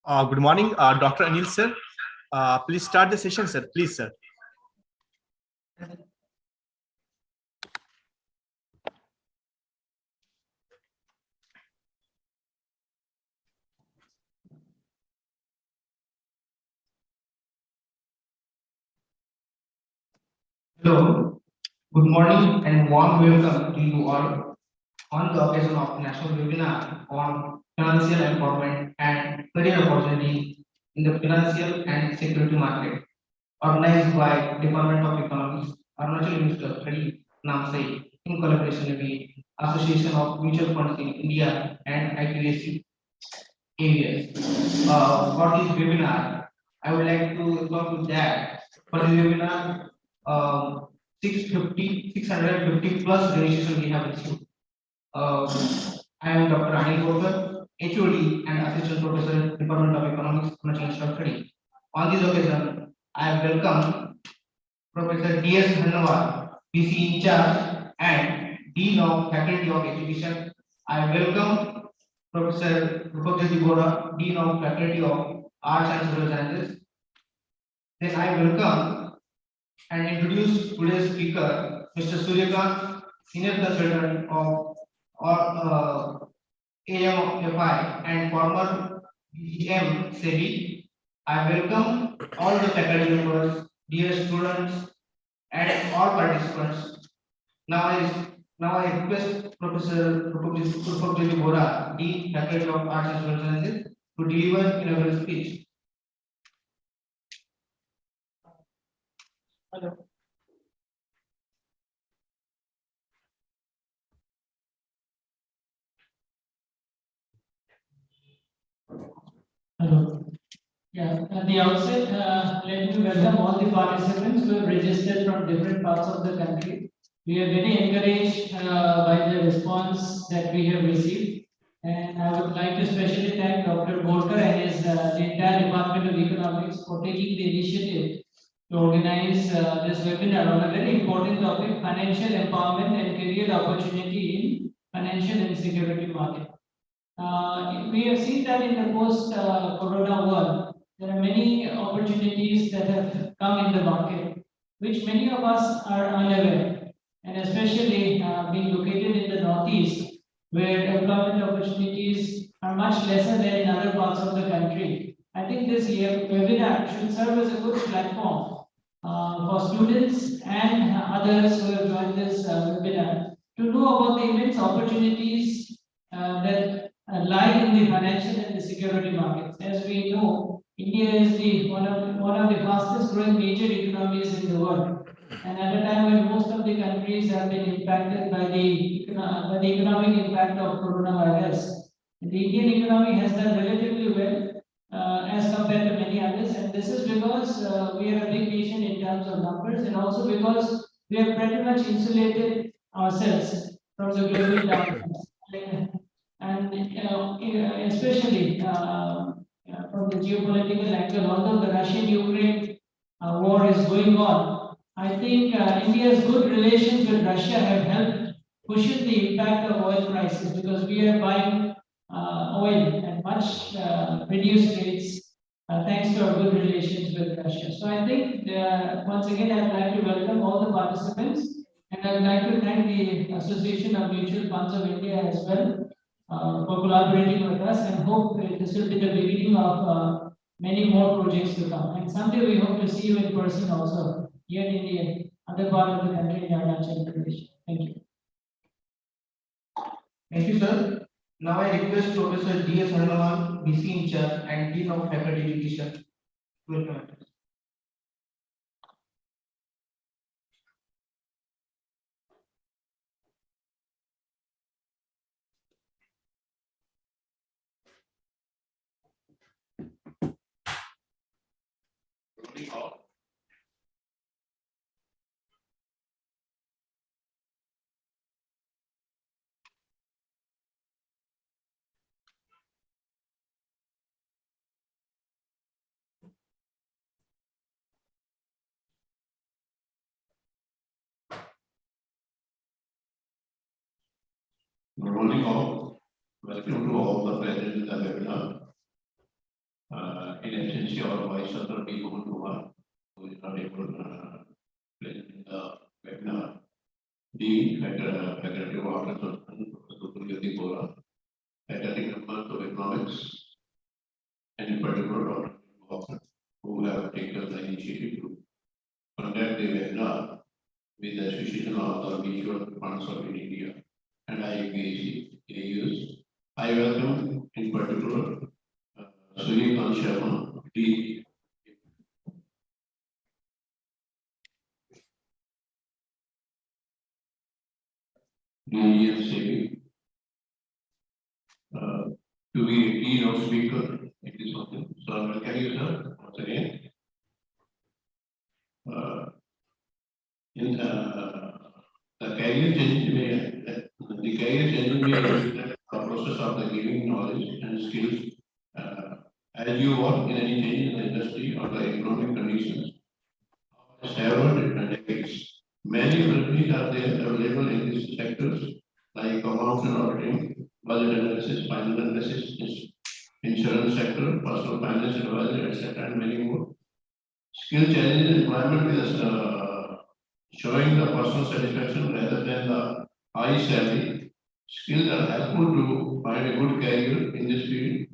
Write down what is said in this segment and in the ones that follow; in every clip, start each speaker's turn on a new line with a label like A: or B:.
A: Good morning, Dr. Anil sir. Please start the session, sir. Please, sir.
B: Hello, good morning and warm welcome to you all on the occasion of national webinar on financial empowerment and career opportunity in the financial and security market, organized by Department of Economics, Arunachal University, Namsai, in collaboration with Association of Mutual Funds in India and IPSC areas. For this webinar, I would like to inform you that for the webinar, 650 plus registration we have received. I am Dr. Anil Borkar, HOD and Assistant Professor, Department of Economics, Arunachal Study. On this occasion, I welcome Professor D.S. Dhanwar, PC in charge and Dean of Faculty of Education. I welcome Professor Rupakjyoti Gora, Dean of Faculty of Arts and Social Sciences. Then I welcome and introduce today's speaker, Mr. Suryakant, Senior Consultant of AMFI and former BGM SEBI. I welcome all the faculty members, dear students, and all participants. Now I request Professor Rupakjyoti Gora, Dean Faculty of Arts and Social Sciences, to deliver inaugural speech. Hello.
C: Hello. Yeah, at the outset, let me welcome all the participants who have registered from different parts of the country. We are very encouraged by the response that we have received. And I would like to especially thank Dr. Borkar and his the entire Department of Economics for taking the initiative to organize this webinar on a very important topic, financial empowerment and career opportunity in financial and security market. We have seen that in the post-corona world, there are many opportunities that have come in the market, which many of us are unaware, and especially being located in the Northeast, where employment opportunities are much lesser than in other parts of the country. I think this year webinar should serve as a good platform for students and others who have joined this webinar to know about the immense opportunities that lie in the financial and the security markets. As we know, India is one of the fastest growing major economies in the world. And at a time when most of the countries have been impacted by the economic impact of coronavirus, the Indian economy has done relatively well as compared to many others. And this is because we are a big nation in terms of numbers, and also because we have pretty much insulated ourselves from the global downturns. And especially from the geopolitical angle, although the Russian-Ukraine war is going on, I think India's good relations with Russia have helped cushion the impact of oil prices, because we are buying oil at much reduced rates thanks to our good relations with Russia. So I think once again I'd like to welcome all the participants, and I'd like to thank the Association of Mutual Funds of India as well for collaborating with us, and hope this will be the beginning of many more projects to come. And someday we hope to see you in person also here in the other part of the country in Arunachal Pradesh. Thank you.
B: Thank you, sir. Now I request Professor D.S. Dhanwar, BC in charge and Dean of Faculty Education, to welcome us.
D: Good morning all. Welcome to all the present in the webinar. in absentia or vice authority Mohan Kumar, who is not able to present in the webinar. The faculty of Arunachal, Professor Yati Bora, faculty members of economics, and in particular Dr. Walker, who have taken the initiative to conduct the webinar with the Association of the Mutual Funds of India and IUPAC AUs. I welcome in particular Surya Sharma, the DEFCB, to be a keynote speaker. It is something. So I welcome you, sir, once again. In the career change may reflect the process of the giving knowledge and skills as you work in any change in the industry or the economic conditions. Several different decades. Many opportunities are there available in these sectors like accounts and auditing, budget analysis, finance analysis, insurance sector, personal finance advisor, etc., and many more. Skill challenges employment is showing the personal satisfaction rather than the high salary. Skills are helpful to find a good career in this field.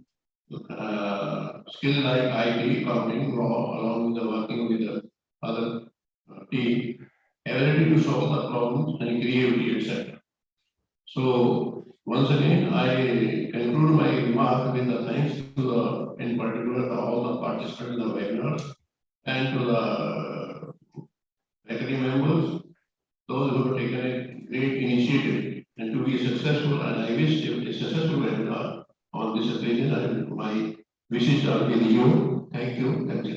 D: Skills like IT, accounting, law, along with the working with the other team, ability to solve the problems and creativity, etc. So once again, I conclude my remark with the thanks to the, in particular, all the participants in the webinar and to the faculty members, those who have taken a great initiative and to be successful. And I wish a successful webinar on this occasion. And my wishes are with you. Thank you. Thank you.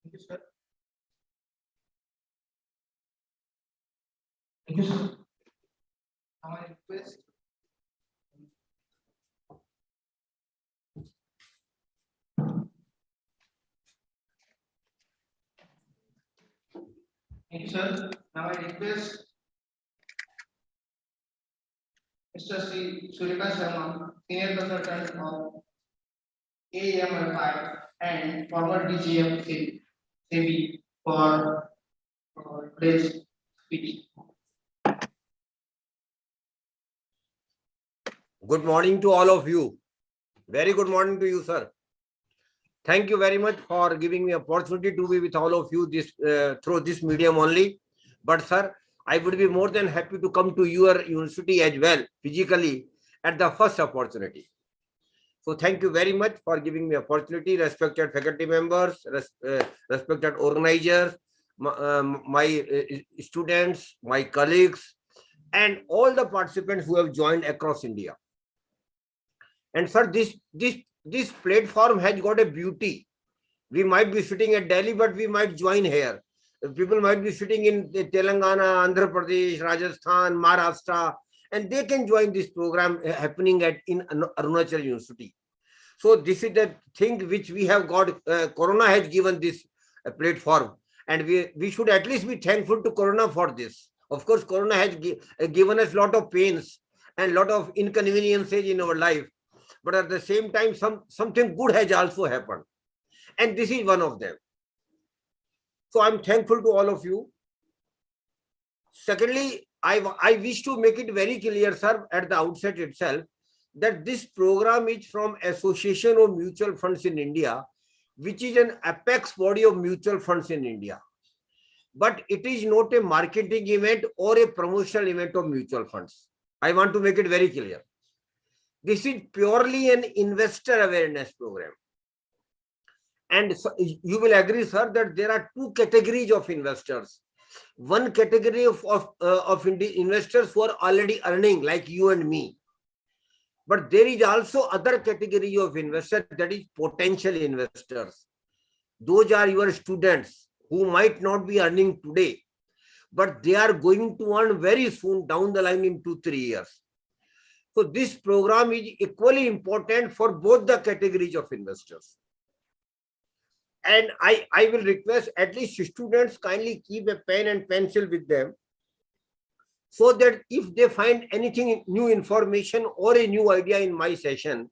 B: Thank you, sir. Thank you, sir. Now I request Thank you, sir. Now I request Mr. Surya Sharma, Senior Consultant of AMFI and former DGM CB for today's speech.
E: Good morning to all of you. Very good morning to you, sir. Thank you very much for giving me opportunity to be with all of you this through this medium only. But sir, I would be more than happy to come to your university as well physically at the first opportunity. So thank you very much for giving me opportunity, respected faculty members, respected organizers, my students, my colleagues, and all the participants who have joined across India. And sir, this platform has got a beauty. We might be sitting at Delhi, but we might join here. People might be sitting in Telangana, Andhra Pradesh, Rajasthan, Maharashtra, and they can join this program happening in Arunachal University. So this is the thing which we have got. Corona has given this platform, and we should at least be thankful to Corona for this. Of course, Corona has given us a lot of pains and a lot of inconveniences in our life. But at the same time, something good has also happened. And this is one of them. So I'm thankful to all of you. Secondly, I wish to make it very clear, sir, at the outset itself, that this program is from Association of Mutual Funds in India, which is an apex body of mutual funds in India. But it is not a marketing event or a promotional event of mutual funds. I want to make it very clear. This is purely an investor awareness program. And so you will agree, sir, that there are two categories of investors. One category of investors who are already earning, like you and me. But there is also other category of investors, that is potential investors. Those are your students who might not be earning today, but they are going to earn very soon down the line in 2-3 years. So this program is equally important for both the categories of investors. And I will request at least students kindly keep a pen and pencil with them, so that if they find anything, new information or a new idea in my session,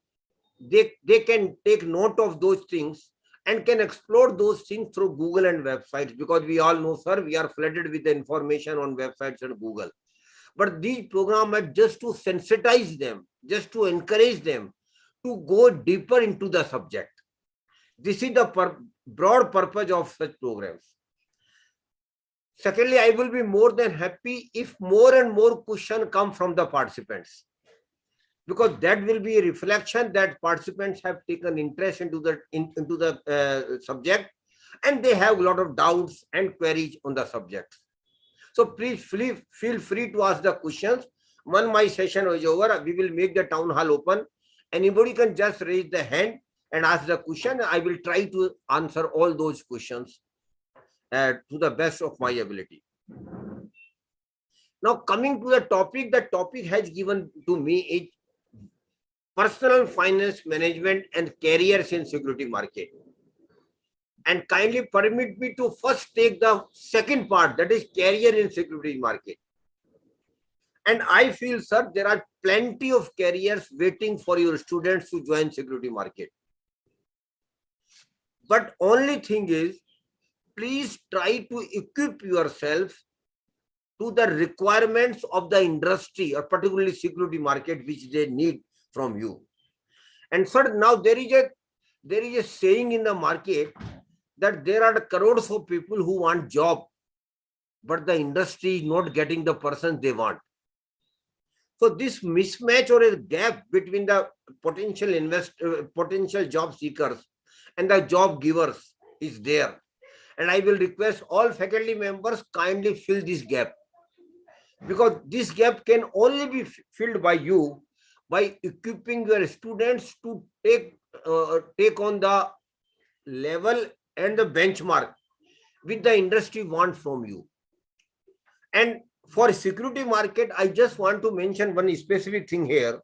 E: they can take note of those things and can explore those things through Google and websites, because we all know, sir, we are flooded with the information on websites and Google. But these programs are just to sensitize them, just to encourage them to go deeper into the subject. This is the broad purpose of such programs. Secondly, I will be more than happy if more and more questions come from the participants, because that will be a reflection that participants have taken interest into the subject, and they have a lot of doubts and queries on the subject. So please feel free to ask the questions. When my session is over, we will make the town hall open. Anybody can just raise the hand and ask the question. I will try to answer all those questions to the best of my ability. Now coming to the topic has given to me is personal finance management and careers in security market. And kindly permit me to first take the second part, that is career in security market. And I feel, sir, there are plenty of careers waiting for your students to join security market. But only thing is, please try to equip yourself to the requirements of the industry, or particularly security market, which they need from you. And sir, now there is a saying in the market that there are crores of people who want job, but the industry is not getting the persons they want. So this mismatch or a gap between the potential job seekers and the job givers is there. And I will request all faculty members kindly fill this gap, because this gap can only be filled by you by equipping your students to take on the level and the benchmark which the industry wants from you. And for security market, I just want to mention one specific thing here.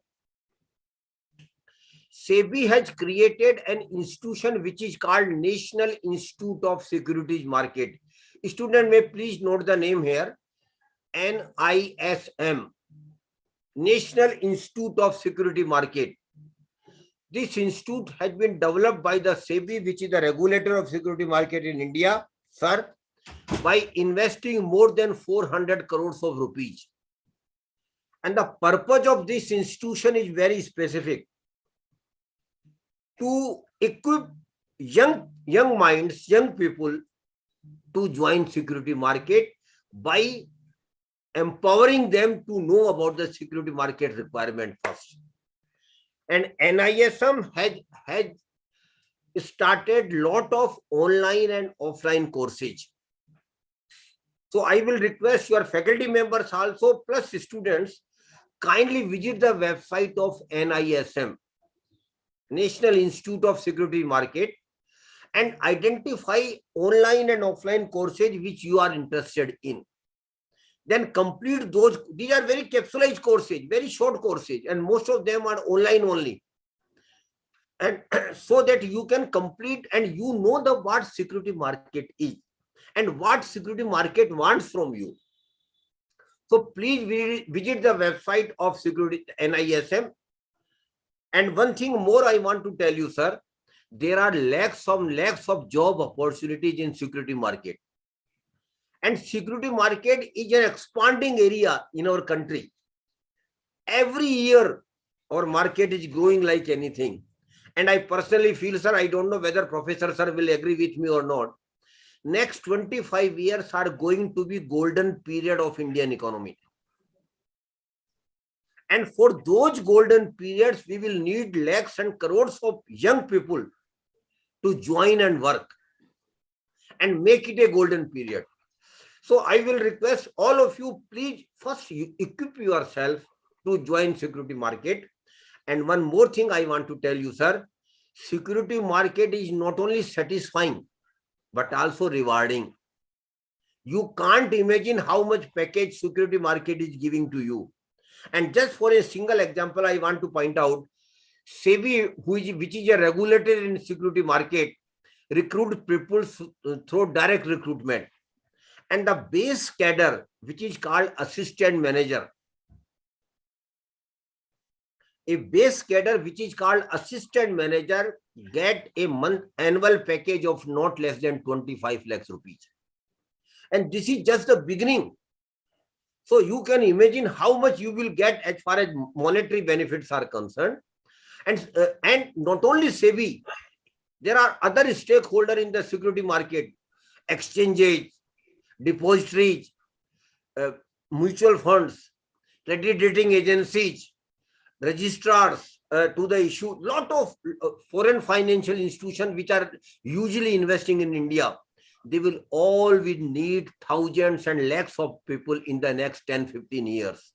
E: SEBI has created an institution which is called National Institute of Securities Market. Student may please note the name here, NISM, National Institute of Security Market. This institute has been developed by the SEBI, which is the regulator of security market in India, sir, by investing more than 400 crores of rupees. And the purpose of this institution is very specific: to equip young minds, young people to join security market by empowering them to know about the security market requirement first. And NISM has started lot of online and offline courses. So I will request your faculty members also plus students kindly visit the website of NISM, National Institute of Security Market, and identify online and offline courses which you are interested in. Then complete those. These are very capsulized courses, very short courses, and most of them are online only. And so that you can complete and you know the what security market is and what security market wants from you. So please visit the website of security NISM. And one thing more I want to tell you, sir, there are lakhs of job opportunities in security market. And security market is an expanding area in our country. Every year, our market is growing like anything. And I personally feel, sir, I don't know whether Professor sir will agree with me or not. Next 25 years are going to be golden period of Indian economy. And for those golden periods, we will need lakhs and crores of young people to join and work and make it a golden period. So I will request all of you, please first you equip yourself to join security market. And one more thing I want to tell you, sir, security market is not only satisfying, but also rewarding. You can't imagine how much package security market is giving to you. And just for a single example, I want to point out, SEBI, which is a regulator in security market, recruit people through direct recruitment. And the base cadre, which is called assistant manager, a base cadre which is called assistant manager get a month annual package of not less than 25 lakhs rupees. And this is just the beginning. So you can imagine how much you will get as far as monetary benefits are concerned. And not only SEBI, there are other stakeholders in the security market, exchanges, depositories, mutual funds, credit rating agencies, registrars to the issue, lot of foreign financial institutions which are usually investing in India. They will all need thousands and lakhs of people in the next 10-15 years.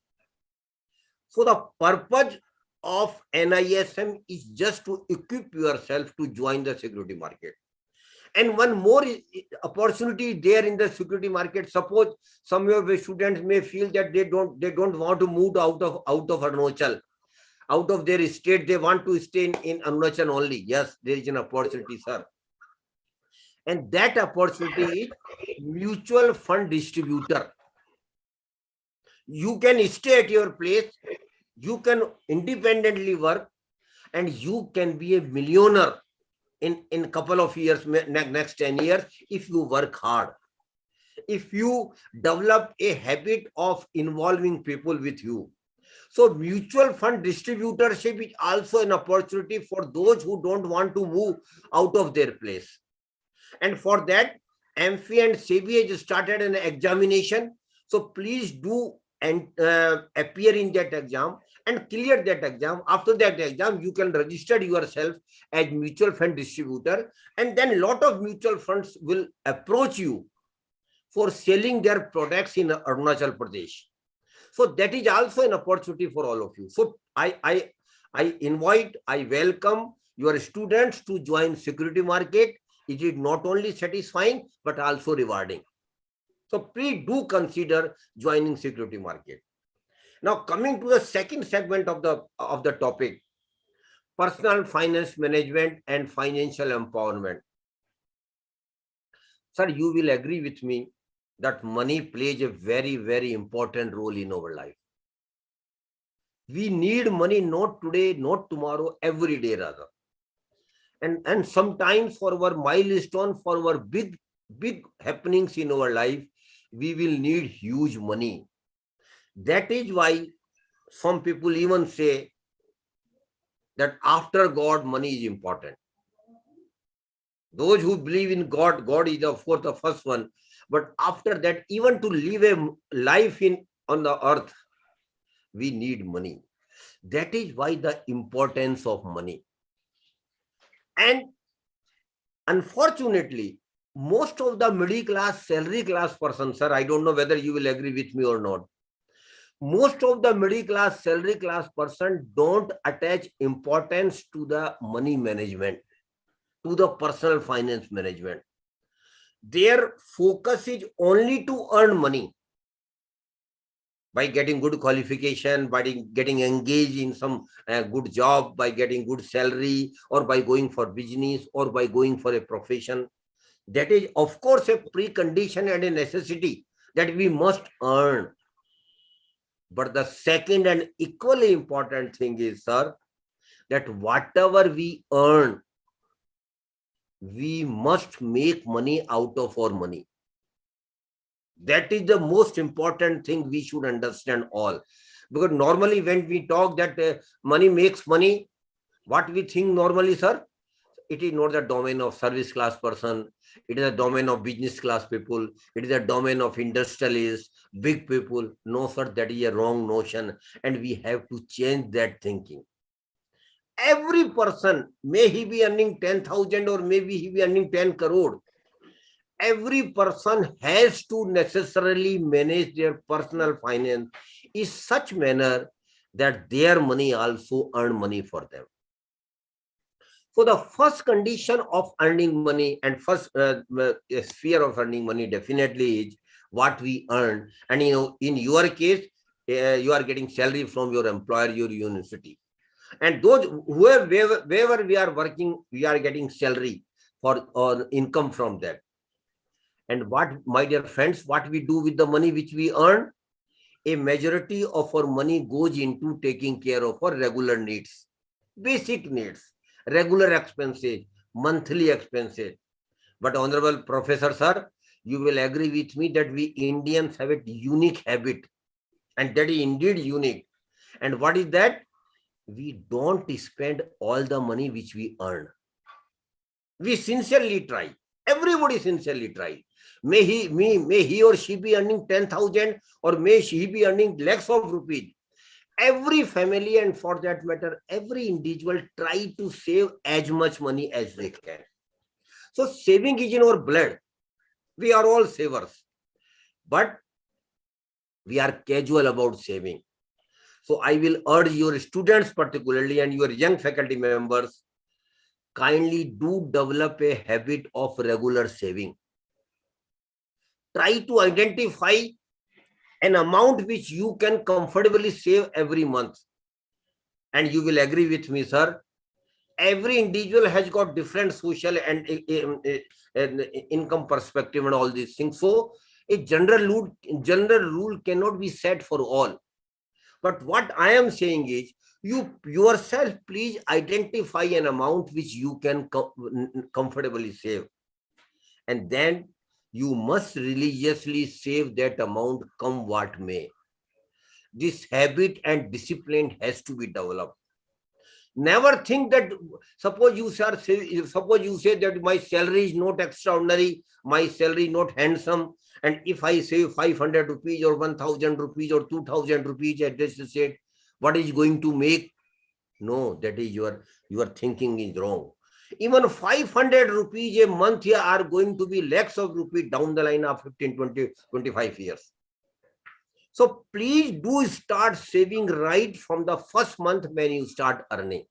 E: So the purpose of NISM is just to equip yourself to join the security market. And one more opportunity there in the security market. Suppose some of your students may feel that they don't want to move out of Arunachal, out of their state. They want to stay in Arunachal only. Yes, there is an opportunity, sir. And that opportunity is mutual fund distributor. You can stay at your place, you can independently work, and you can be a millionaire in a couple of years, next 10 years, if you work hard. If you develop a habit of involving people with you. So mutual fund distributorship is also an opportunity for those who don't want to move out of their place. And for that, Amfi and SEBI has started an examination. So please do appear in that exam and clear that exam. After that exam, you can register yourself as mutual fund distributor, and then a lot of mutual funds will approach you for selling their products in Arunachal Pradesh. So that is also an opportunity for all of you. So I welcome your students to join security market. It is not only satisfying, but also rewarding. So please do consider joining security market. Now coming to the second segment of the topic, personal finance management and financial empowerment. Sir, you will agree with me that money plays a very, very important role in our life. We need money not today, not tomorrow, every day rather. And sometimes for our milestone, for our big happenings in our life, we will need huge money. That is why some people even say that after God, money is important. Those who believe in God, God is of course the first one. But after that, even to live a life on the earth, we need money. That is why the importance of money. And unfortunately, most of the middle class, salary class persons, sir, I don't know whether you will agree with me or not. Most of the middle class, salary class person don't attach importance to the money management, to the personal finance management. Their focus is only to earn money by getting good qualification, by getting engaged in some good job, by getting good salary, or by going for business, or by going for a profession. That is, of course, a precondition and a necessity that we must earn. But the second and equally important thing is, sir, that whatever we earn, we must make money out of our money. That is the most important thing we should understand all. Because normally when we talk that money makes money, what we think normally, sir? It is not the domain of service class person. It is a domain of business class people. It is a domain of industrialists, big people. No, sir, that is a wrong notion. And we have to change that thinking. Every person, may he be earning 10,000 or maybe he be earning 10 crore. Every person has to necessarily manage their personal finance in such manner that their money also earn money for them. So the first condition of earning money and first sphere of earning money definitely is what we earn. And in your case, you are getting salary from your employer, your university. And those wherever we are working, we are getting salary for or income from that. And what, my dear friends, what we do with the money which we earn? A majority of our money goes into taking care of our regular needs, basic needs, regular expenses, monthly expenses. But Honorable Professor Sir, you will agree with me that we Indians have a unique habit, and that is indeed unique. And what is that? We don't spend all the money which we earn. We sincerely try. Everybody sincerely try. May he or she be earning 10,000, or may she be earning lakhs of rupees. Every family, and for that matter, every individual, try to save as much money as they can. So saving is in our blood. We are all savers, but we are casual about saving. So I will urge your students particularly and your young faculty members, kindly do develop a habit of regular saving. Try to identify an amount which you can comfortably save every month. And you will agree with me, sir, every individual has got different social and income perspective and all these things. So a general rule cannot be set for all. But what I am saying is, you yourself please identify an amount which you can comfortably save. And then you must religiously save that amount come what may. This habit and discipline has to be developed. Never think that, suppose you say that my salary is not extraordinary, my salary not handsome, and if I save 500 rupees or 1,000 rupees or 2,000 rupees at this state, what is going to make? No, that is your thinking is wrong. Even 500 rupees a month here are going to be lakhs of rupees down the line of 15, 20, 25 years. So please do start saving right from the first month when you start earning.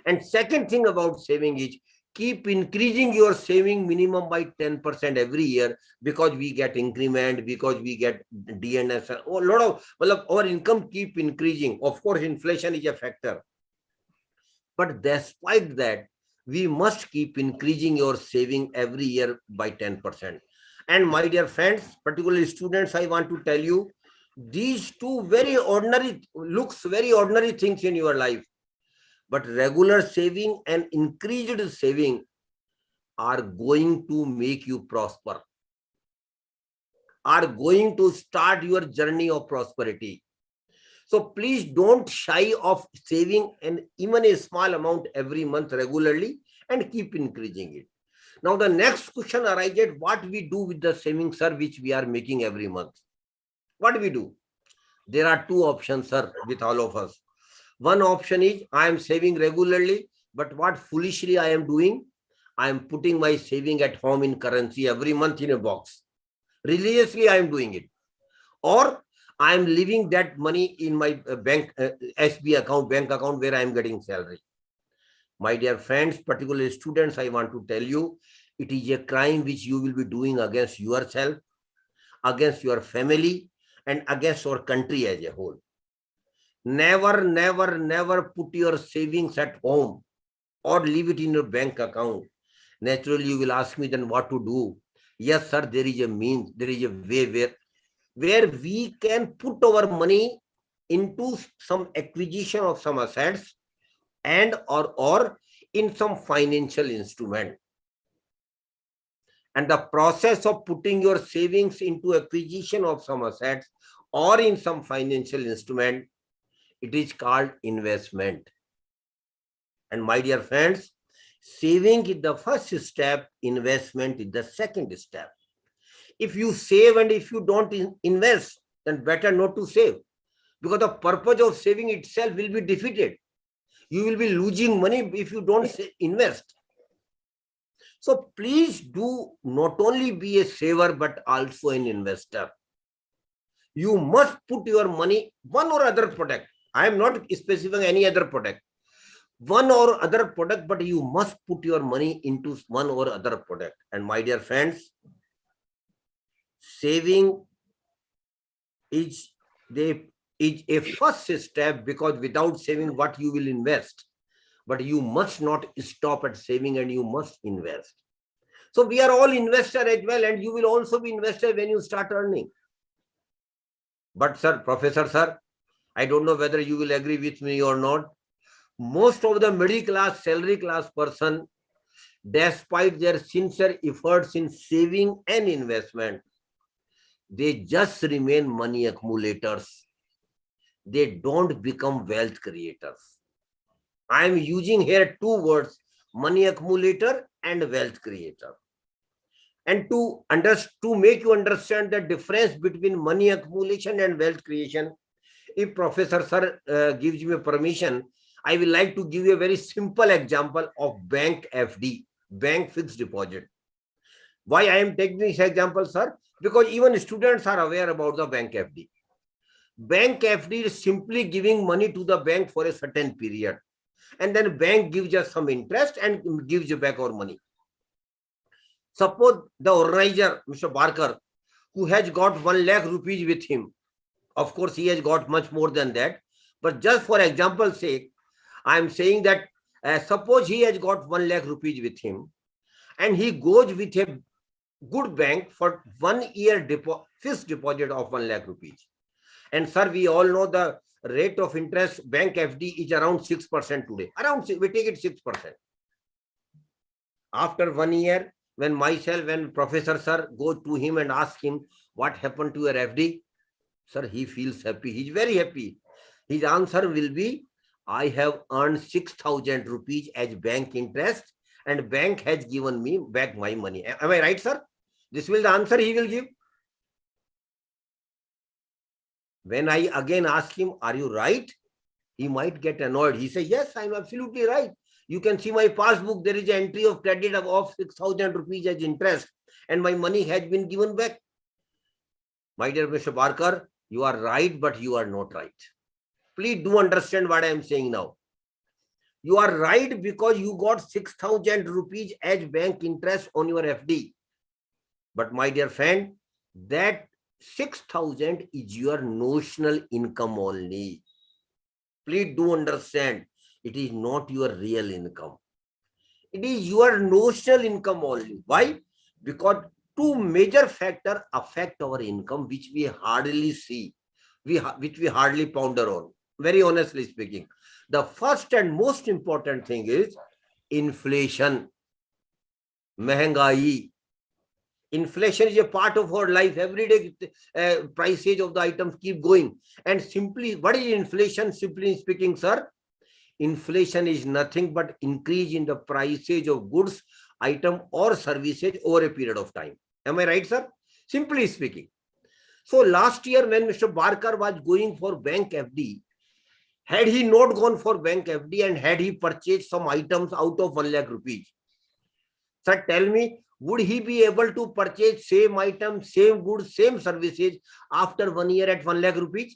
E: And second thing about saving is, keep increasing your saving minimum by 10% every year, because we get increment, because we get DNS, a lot of, well, our income keep increasing. Of course, inflation is a factor. But despite that, we must keep increasing your saving every year by 10%. And my dear friends, particularly students, I want to tell you, these two very ordinary things in your life, but regular saving and increased saving are going to make you prosper, are going to start your journey of prosperity. So please don't shy of saving, and even a small amount every month regularly, and keep increasing it. Now the next question arises, what we do with the savings, sir, which we are making every month? What do we do? There are two options, sir, with all of us. One option is, I am saving regularly, but what foolishly I am doing, I am putting my saving at home in currency every month in a box. Religiously I am doing it. Or I am leaving that money in my bank SB account, bank account, where I am getting salary. My dear friends, particularly students, I want to tell you, it is a crime which you will be doing against yourself, against your family, and against our country as a whole. Never, never, never put your savings at home or leave it in your bank account. Naturally, you will ask me then what to do. Yes, sir, there is a means, there is a way where we can put our money into some acquisition of some assets and or in some financial instrument. And the process of putting your savings into acquisition of some assets or in some financial instrument, it is called investment. And my dear friends, saving is the first step, investment is the second step. If you save and if you don't invest, then better not to save, because the purpose of saving itself will be defeated. You will be losing money if you don't invest. So please do not only be a saver, but also an investor. You must put your money, one or other product. I am not specifying any other product. One or other product, but you must put your money into one or other product. And my dear friends, Saving is a first step, because without saving, what you will invest? But you must not stop at saving, and you must invest. So we are all investor as well, and you will also be investor when you start earning. But sir, Professor sir, I don't know whether you will agree with me or not. Most of the middle class, salary class person, despite their sincere efforts in saving and investment, they just remain money accumulators. They don't become wealth creators. I am using here two words, money accumulator and wealth creator. And to make you understand the difference between money accumulation and wealth creation, if Professor sir gives me permission, I will like to give you a very simple example of bank FD, bank fixed deposit. Why I am taking this example, sir? Because even students are aware about the bank FD. Bank FD is simply giving money to the bank for a certain period, and then bank gives us some interest and gives you back our money. Suppose the organizer, Mr. Barker, who has got 1 lakh rupees with him. Of course, he has got much more than that. But just for example's sake, I am saying that suppose he has got 1 lakh rupees with him, and he goes with a good bank for 1 year fixed deposit of 1 lakh rupees. And sir, we all know the rate of interest bank FD is around 6% today. We take it 6%. After 1 year, when Professor sir go to him and ask him what happened to your FD, sir, he feels happy. He's very happy. His answer will be, I have earned 6,000 rupees as bank interest, and bank has given me back my money. Am I right, sir? This will the answer he will give. When I again ask him, are you right? He might get annoyed. He says, yes, I'm absolutely right. You can see my passbook. There is an entry of credit of 6,000 rupees as interest, and my money has been given back. My dear Mr. Barker, you are right, but you are not right. Please do understand what I am saying now. You are right because you got 6,000 rupees as bank interest on your FD. But my dear friend, that 6,000 is your notional income only. Please do understand, it is not your real income. It is your notional income only. Why? Because two major factors affect our income, which we hardly see, which we hardly ponder on. Very honestly speaking, the first and most important thing is inflation, mehengai. Inflation is a part of our life. Every day, prices of the items keep going. And simply, what is inflation? Simply speaking, sir, inflation is nothing but increase in the prices of goods, item or services over a period of time. Am I right, sir? Simply speaking. So last year when Mr. Barker was going for bank FD, had he not gone for bank FD and had he purchased some items out of 1 lakh rupees, sir, tell me, would he be able to purchase same item, same goods, same services after 1 year at 1 lakh rupees?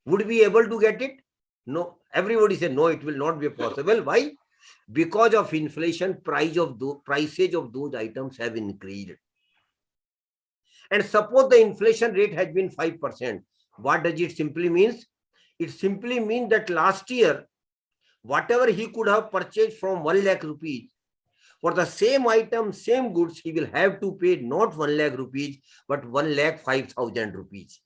E: Would we be able to get it? No. Everybody said, no, it will not be possible. Why? Because of inflation, prices of those items have increased. And suppose the inflation rate has been 5%. What does it simply mean? It simply means that last year, whatever he could have purchased from 1 lakh rupees, for the same item, same goods, he will have to pay not 1 lakh rupees, but 1,05,000 rupees.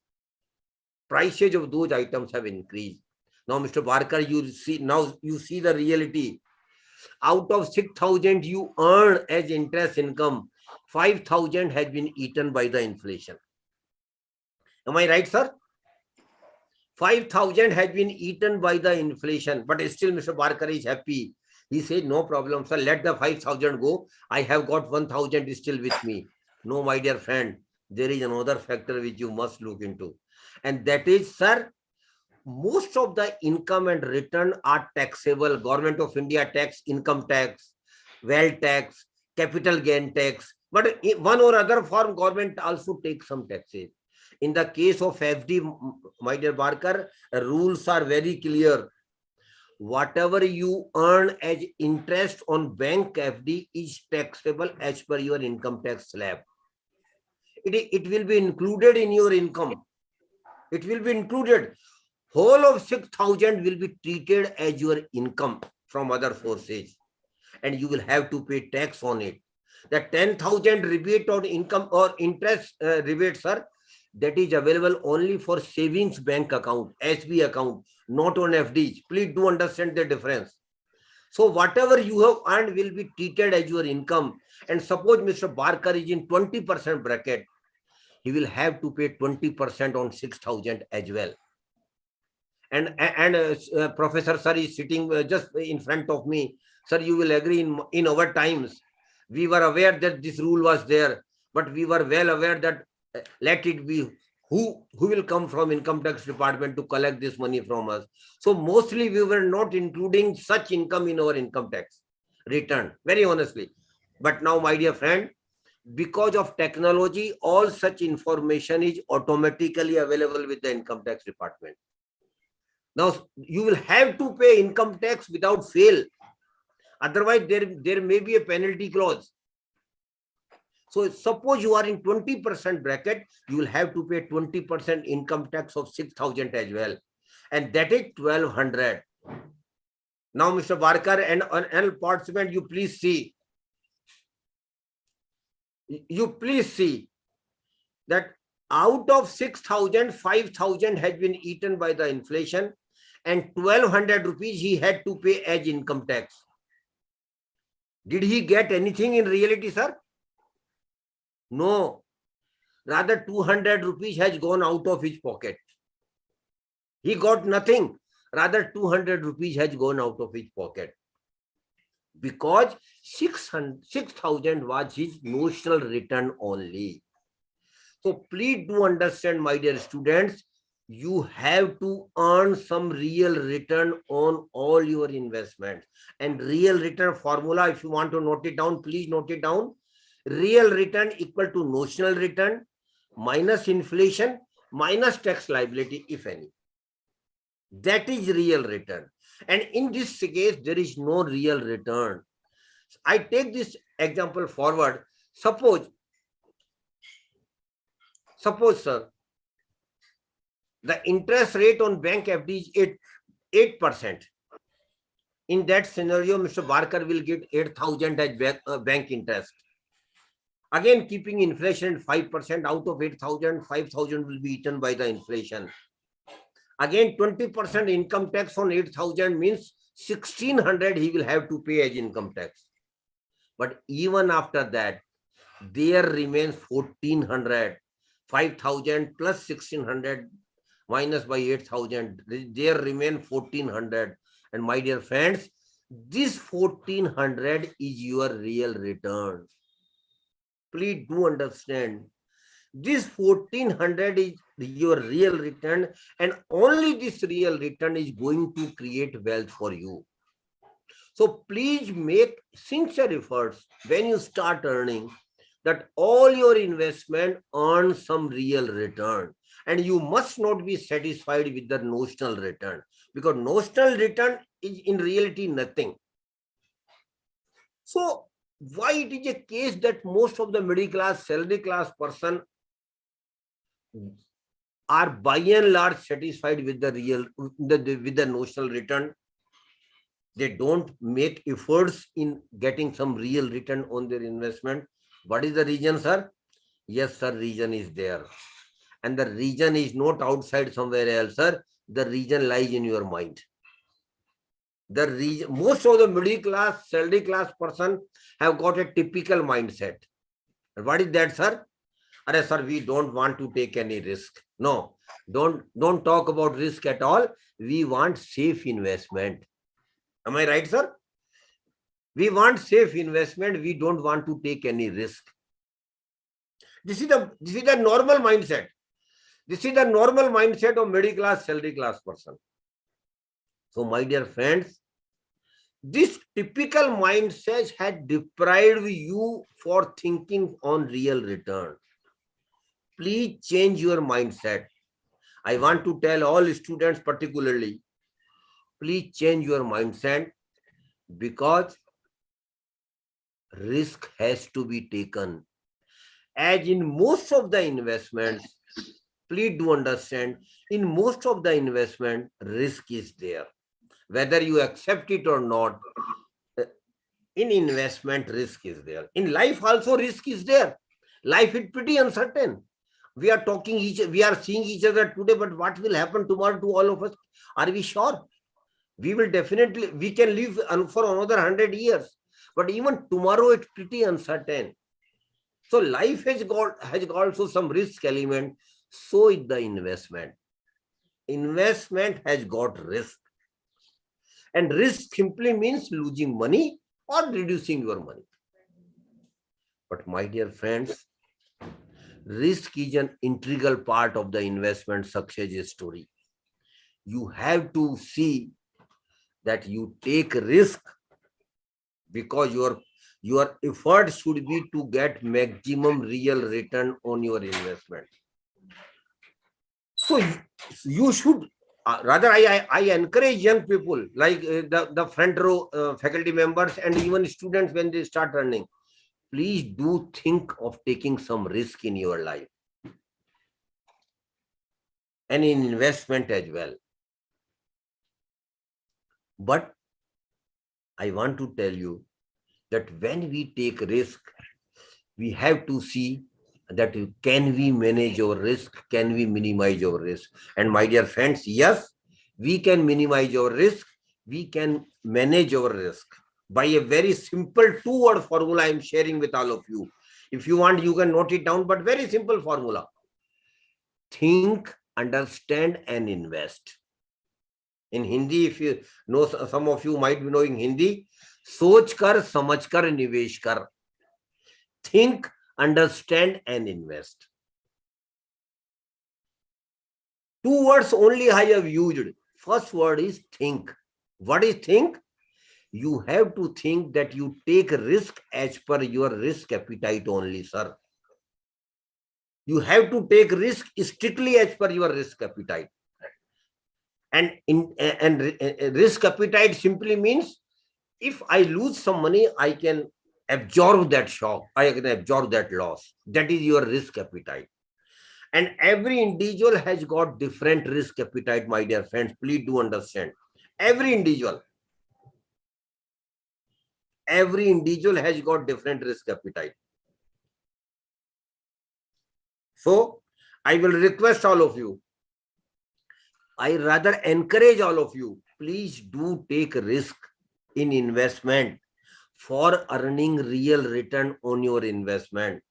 E: Prices of those items have increased. Now, Mr. Barker, you see the reality. Out of 6,000 you earn as interest income, 5,000 has been eaten by the inflation. Am I right, sir? 5,000 has been eaten by the inflation, but still Mr. Barker is happy. He said, no problem, sir, let the 5,000 go. I have got 1,000 still with me. No, my dear friend, there is another factor which you must look into. And that is, sir, most of the income and return are taxable. Government of India tax, income tax, wealth tax, capital gain tax. But in one or other form, government also takes some taxes. In the case of FD, my dear Barker, rules are very clear. Whatever you earn as interest on bank FD is taxable as per your income tax slab. it will be included in your income. It will be included. Whole of 6,000 will be treated as your income from other sources, and you will have to pay tax on it. The 10,000 rebate on income or interest rebate, sir, that is available only for savings bank account, SB account, not on FDs. Please do understand the difference. So whatever you have earned will be treated as your income. And suppose Mr. Barker is in 20% bracket, he will have to pay 20% on 6,000 as well. And Professor Sir is sitting just in front of me. Sir, you will agree in our times, we were aware that this rule was there, but we were well aware that let it be who will come from income tax department to collect this money from us. So mostly we were not including such income in our income tax return, very honestly. But now, my dear friend, because of technology, all such information is automatically available with the income tax department. Now you will have to pay income tax without fail. Otherwise, there may be a penalty clause. So suppose you are in 20% bracket, you will have to pay 20% income tax of 6,000 as well. And that is 1,200. Now, Mr. Barker and participant, you please see. You please see that out of 6,000, 5,000 has been eaten by the inflation, and 1,200 rupees he had to pay as income tax. Did he get anything in reality, sir? No. Rather, 200 rupees has gone out of his pocket. He got nothing. Rather, 200 rupees has gone out of his pocket. Because 6,000 was his notional return only. So please do understand, my dear students, you have to earn some real return on all your investments. And real return formula, if you want to note it down, please note it down. Real return equal to notional return minus inflation minus tax liability, if any. That is real return. And in this case, there is no real return. I take this example forward. Suppose, sir, the interest rate on bank FD is 8%. In that scenario, Mr. Barker will get 8,000 as bank interest. Again, keeping inflation at 5%, out of 8,000, 5,000 will be eaten by the inflation. Again, 20% income tax on 8,000 means 1,600 he will have to pay as income tax. But even after that, there remains 1,400. 5,000 plus 1,600 minus by 8,000, there remain 1,400. And my dear friends, this 1,400 is your real return. Please do understand. This 1,400 is your real return, and only this real return is going to create wealth for you. So please make sincere efforts when you start earning that all your investment earn some real return. And you must not be satisfied with the notional return, because notional return is in reality nothing. So why it is a case that most of the middle class, salary class person are by and large satisfied with the real, with the notional return? They don't make efforts in getting some real return on their investment. What is the reason, sir? Yes, sir, reason is there. And the reason is not outside somewhere else, sir. The reason lies in your mind. The reason, most of the middle class, salary class person have got a typical mindset. And what is that, sir? Sir, we don't want to take any risk. No, don't talk about risk at all. We want safe investment. Am I right, sir? We want safe investment. We don't want to take any risk. This is the normal mindset. This is the normal mindset of middle class, salary class person. So, my dear friends, this typical mindset had deprived you for thinking on real return. Please change your mindset. I want to tell all students particularly, please change your mindset, because risk has to be taken. As in most of the investments, please do understand, in most of the investment, risk is there. Whether you accept it or not, in investment, risk is there. In life also, risk is there. Life is pretty uncertain. We are seeing each other today, but what will happen tomorrow to all of us? Are we sure? We can live for another 100 years, but even tomorrow it's pretty uncertain. So life has got also some risk element. So is the investment. Investment has got risk. And risk simply means losing money or reducing your money. But my dear friends, risk is an integral part of the investment success story. You have to see that you take risk because your effort should be to get maximum real return on your investment. So you should rather I encourage young people like the front row faculty members and even students when they start earning. Please do think of taking some risk in your life and in investment as well. But I want to tell you that when we take risk, we have to see that can we manage our risk, can we minimize our risk? And my dear friends, yes, we can minimize our risk, we can manage our risk by a very simple two-word formula I am sharing with all of you. If you want, you can note it down, but very simple formula. Think, understand, and invest. In Hindi, if you know, some of you might be knowing Hindi, सोच कर समझ कर निवेश कर. Think, understand, and invest. Two words only I have used. First word is think. What is think? You have to think that you take risk as per your risk appetite only, sir. You have to take risk strictly as per your risk appetite. And risk appetite simply means if I lose some money, I can absorb that shock. I can absorb that loss. That is your risk appetite. And every individual has got different risk appetite, my dear friends. Please do understand. Every individual has got different risk appetite. So I will request all of you, I rather encourage all of you, please do take risk in investment for earning real return on your investment.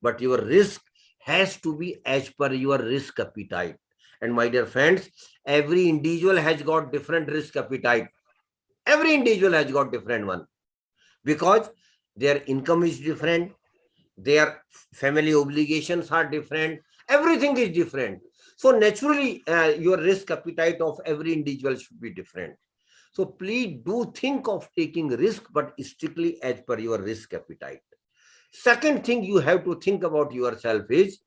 E: But your risk has to be as per your risk appetite. And my dear friends, every individual has got different risk appetite. Every individual has got different one because their income is different, their family obligations are different, everything is different. So naturally, your risk appetite of every individual should be different. So please do think of taking risk, but strictly as per your risk appetite. Second thing you have to think about yourself is,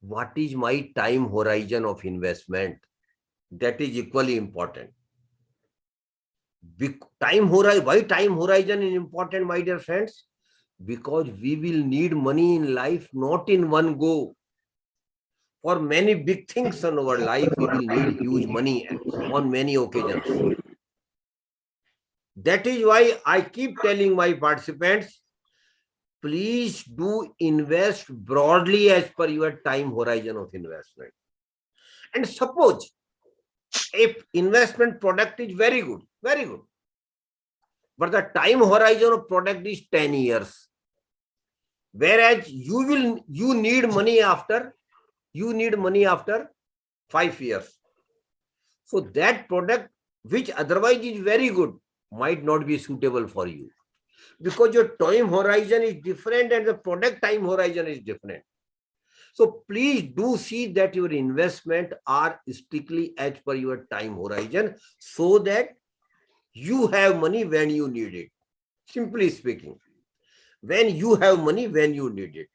E: what is my time horizon of investment? That is equally important. Why time horizon is important, my dear friends? Because we will need money in life, not in one go. For many big things in our life, we will need huge money on many occasions. That is why I keep telling my participants, please do invest broadly as per your time horizon of investment. And suppose if investment product is very good, but the time horizon of product is 10 years, whereas you need money after 5 years. So that product, which otherwise is very good, might not be suitable for you because your time horizon is different and the product time horizon is different. So please do see that your investment are strictly as per your time horizon so that you have money when you need it. Simply speaking, when you have money when you need it.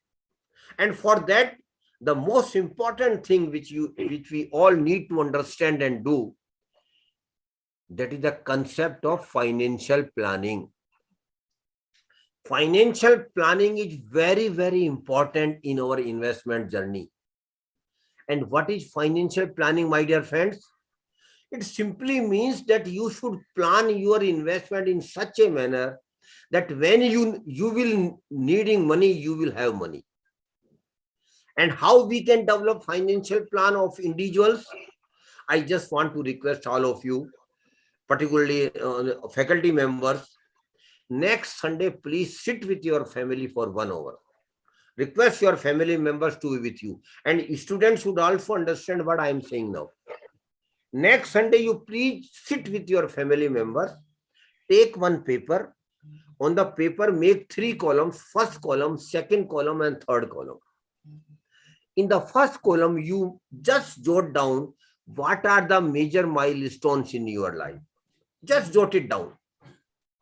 E: And for that, the most important thing which we all need to understand and do, that is the concept of financial planning. Financial planning is very, very important in our investment journey. And what is financial planning, my dear friends? It simply means that you should plan your investment in such a manner that when you will needing money, you will have money. And how we can develop financial plan of individuals? I just want to request all of you, particularly faculty members, next Sunday, please sit with your family for 1 hour. Request your family members to be with you. And students should also understand what I am saying now. Next Sunday, you please sit with your family members, take one paper. On the paper, make 3 columns, first column, second column, and third column. In the first column, you just jot down what are the major milestones in your life. Just jot it down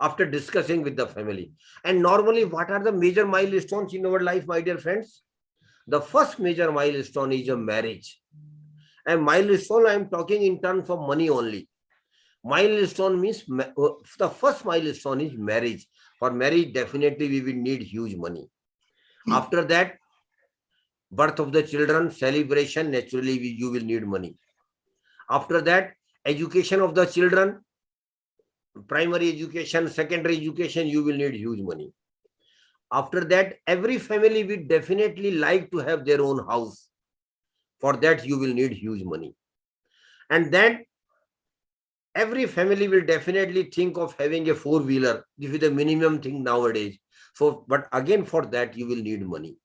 E: after discussing with the family. And normally, what are the major milestones in our life, my dear friends? The first major milestone is a marriage. And milestone, I am talking in terms of money only. Milestone means the first milestone is marriage. For marriage, definitely we will need huge money. After that, birth of the children, celebration, naturally you will need money. After that, education of the children, primary education, secondary education, you will need huge money. After that, every family will definitely like to have their own house. For that, you will need huge money. And then every family will definitely think of having a 4-wheeler. This is the minimum thing nowadays. So, but again, for that, you will need money.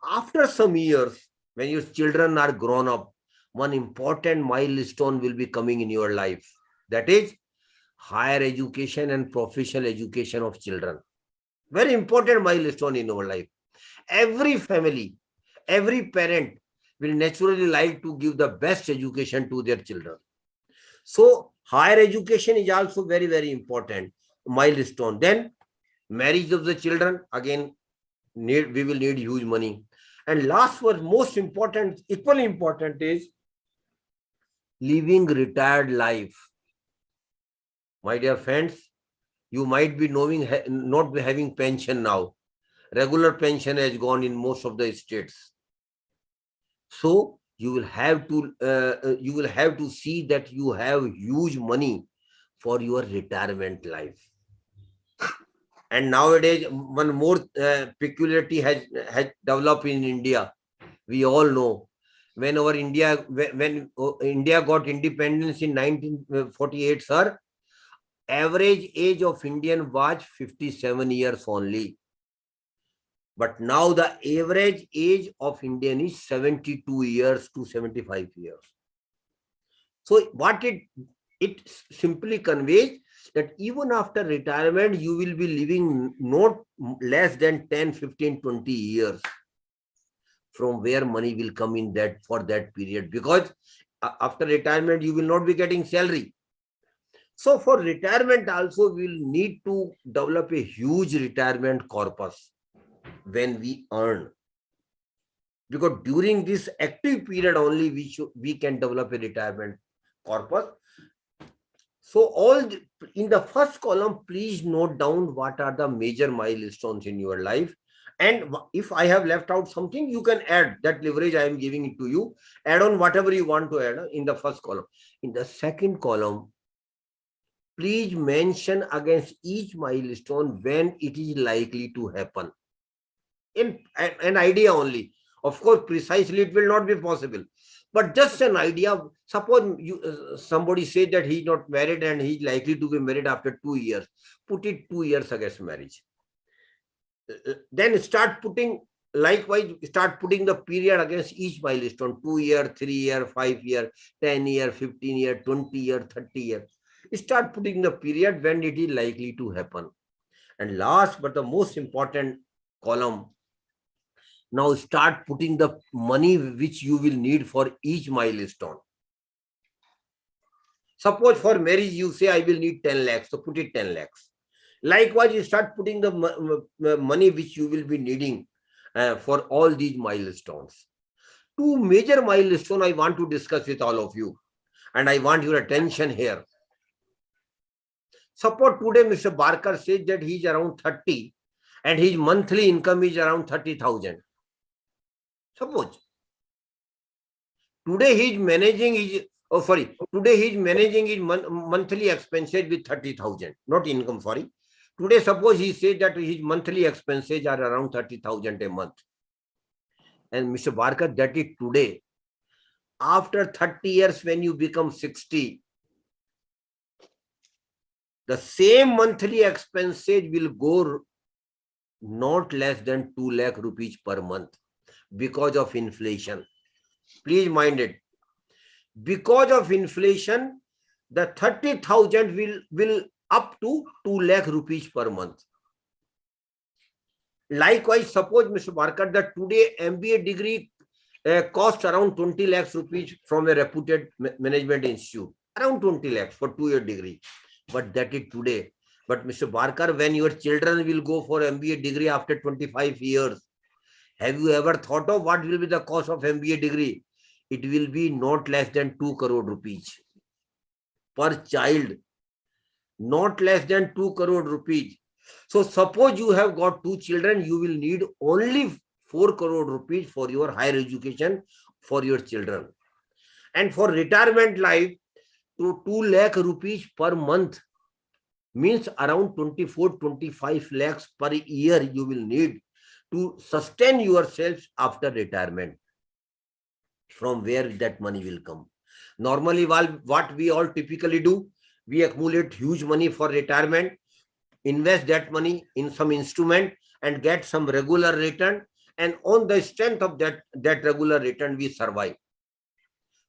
E: After some years, when your children are grown up, one important milestone will be coming in your life. That is higher education and professional education of children. Very important milestone in our life. Every family, every parent will naturally like to give the best education to their children. So higher education is also very, very important milestone. Then marriage of the children, again, we will need huge money. And last but most important, equally important, is living retired life. My dear friends, you might be knowing not be having pension now. Regular pension has gone in most of the states. So you will have to see that you have huge money for your retirement life. And nowadays, one more peculiarity has developed in India. We all know when India got independence in 1948, sir, average age of Indian was 57 years only. But now the average age of Indian is 72 years to 75 years. So what it simply conveys that even after retirement, you will be living not less than 10, 15, 20 years. From where money will come in that for that period, because after retirement, you will not be getting salary. So for retirement also, we will need to develop a huge retirement corpus when we earn. Because during this active period only, we can develop a retirement corpus. So in the first column, please note down what are the major milestones in your life. And if I have left out something, you can add that leverage. I am giving it to you. Add on whatever you want to add in the first column. In the second column, please mention against each milestone when it is likely to happen. In an idea only. Of course, precisely it will not be possible. But just an idea. Suppose somebody said that he's not married and he's likely to be married after 2 years. Put it 2 years against marriage. Then start putting the period against each milestone. 2 year, 3 year, 5 year, 10 year, 15 year, 20 year, 30 year. Start putting the period when it is likely to happen. And last but the most important column, now start putting the money which you will need for each milestone. Suppose for marriage, you say, I will need 10 lakhs. So put it 10 lakhs. Likewise, you start putting the money which you will be needing for all these milestones. 2 major milestones I want to discuss with all of you. And I want your attention here. Suppose today Mr. Barker says that he is around 30 and his monthly income is around 30,000. Suppose. Today he is managing his, today he is managing his monthly expenses with 30,000, not income, sorry. Today, suppose he says that his monthly expenses are around 30,000 a month. And Mr. Barker, that is today. After 30 years, when you become 60, the same monthly expenses will go not less than 2 lakh rupees per month because of inflation. Please mind it. Because of inflation, the 30,000 will up to 2 lakh rupees per month. Likewise, suppose, Mr. Barker, that today MBA degree costs around 20 lakhs rupees from a reputed management institute. Around 20 lakhs for 2-year degree. But that is today. But Mr. Barker, when your children will go for MBA degree after 25 years, have you ever thought of what will be the cost of MBA degree? It will be not less than 2 crore rupees per child. Not less than 2 crore rupees. So suppose you have got 2 children, you will need only 4 crore rupees for your higher education for your children. And for retirement life, to 2 lakh rupees per month means around 24-25 lakhs per year you will need to sustain yourself after retirement. From where that money will come? Normally, what we all typically do, we accumulate huge money for retirement, invest that money in some instrument and get some regular return. And on the strength of that regular return, we survive.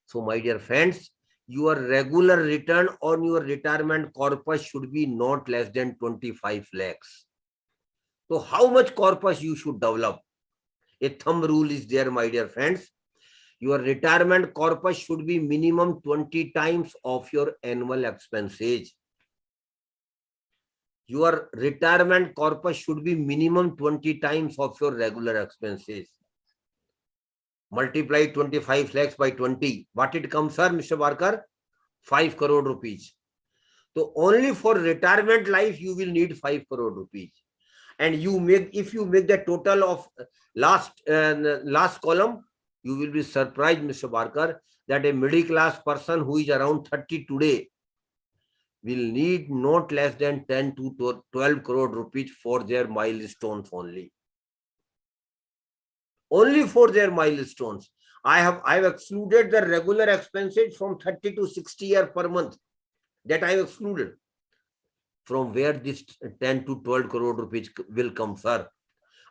E: So my dear friends, your regular return on your retirement corpus should be not less than 25 lakhs. So how much corpus you should develop? A thumb rule is there, my dear friends. Your retirement corpus should be minimum 20 times of your annual expenses. Your retirement corpus should be minimum 20 times of your regular expenses. Multiply 25 lakhs by 20. What it comes, sir, Mr. Barker? 5 crore rupees. So only for retirement life, you will need 5 crore rupees. And if you make the total of last column, you will be surprised, Mr. Barker, that a middle class person who is around 30 today will need not less than 10 to 12 crore rupees for their milestones only. Only for their milestones. I have excluded the regular expenses from 30 to 60 years per month. That I have excluded. From where this 10 to 12 crore rupees will come, sir?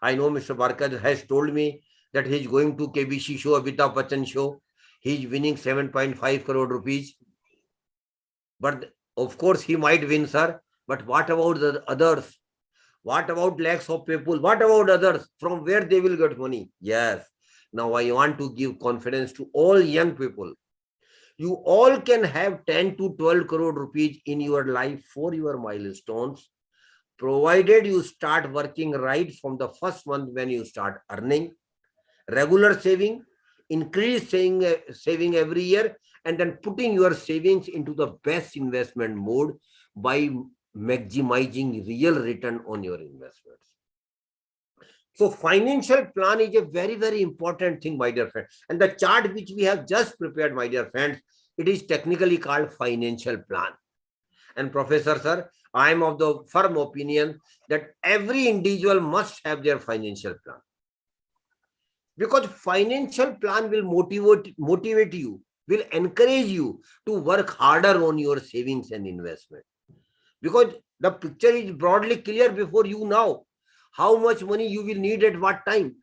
E: I know Mr. Barker has told me that he is going to KBC show, Amitabh Bachchan show. He is winning 7.5 crore rupees. But of course, he might win, sir. But what about the others? What about lakhs of people? What about others? From where they will get money? Yes. Now I want to give confidence to all young people. You all can have 10 to 12 crore rupees in your life for your milestones, provided you start working right from the first month when you start earning, regular saving, increase saving every year, and then putting your savings into the best investment mode by maximizing real return on your investments. So financial plan is a very, very important thing, my dear friends. And the chart which we have just prepared, my dear friends, it is technically called financial plan. And Professor, sir, I am of the firm opinion that every individual must have their financial plan. Because financial plan will motivate you, will encourage you to work harder on your savings and investment. Because the picture is broadly clear before you now. How much money you will need at what time.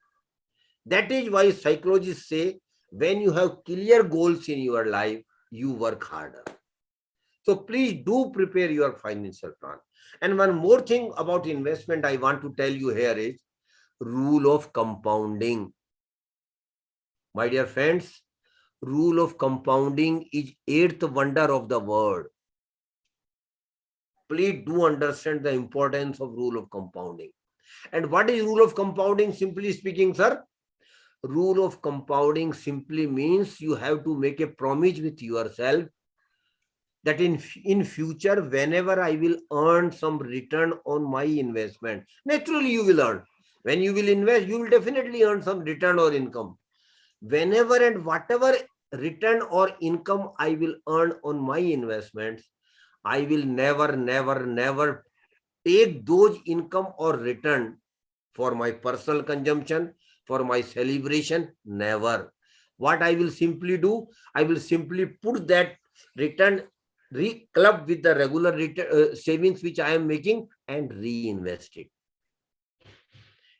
E: That is why psychologists say when you have clear goals in your life, you work harder. So please do prepare your financial plan. And one more thing about investment I want to tell you here is rule of compounding. My dear friends, rule of compounding is 8th wonder of the world. Please do understand the importance of rule of compounding. And what is rule of compounding, simply speaking, sir? Rule of compounding simply means you have to make a promise with yourself that in future, whenever I will earn some return on my investment, naturally you will earn. When you will invest, you will definitely earn some return or income. Whenever and whatever return or income I will earn on my investments, I will never take those income or return for my personal consumption, for my celebration, never. What I will simply do, I will simply put that return club with the regular return, savings which I am making and reinvest it.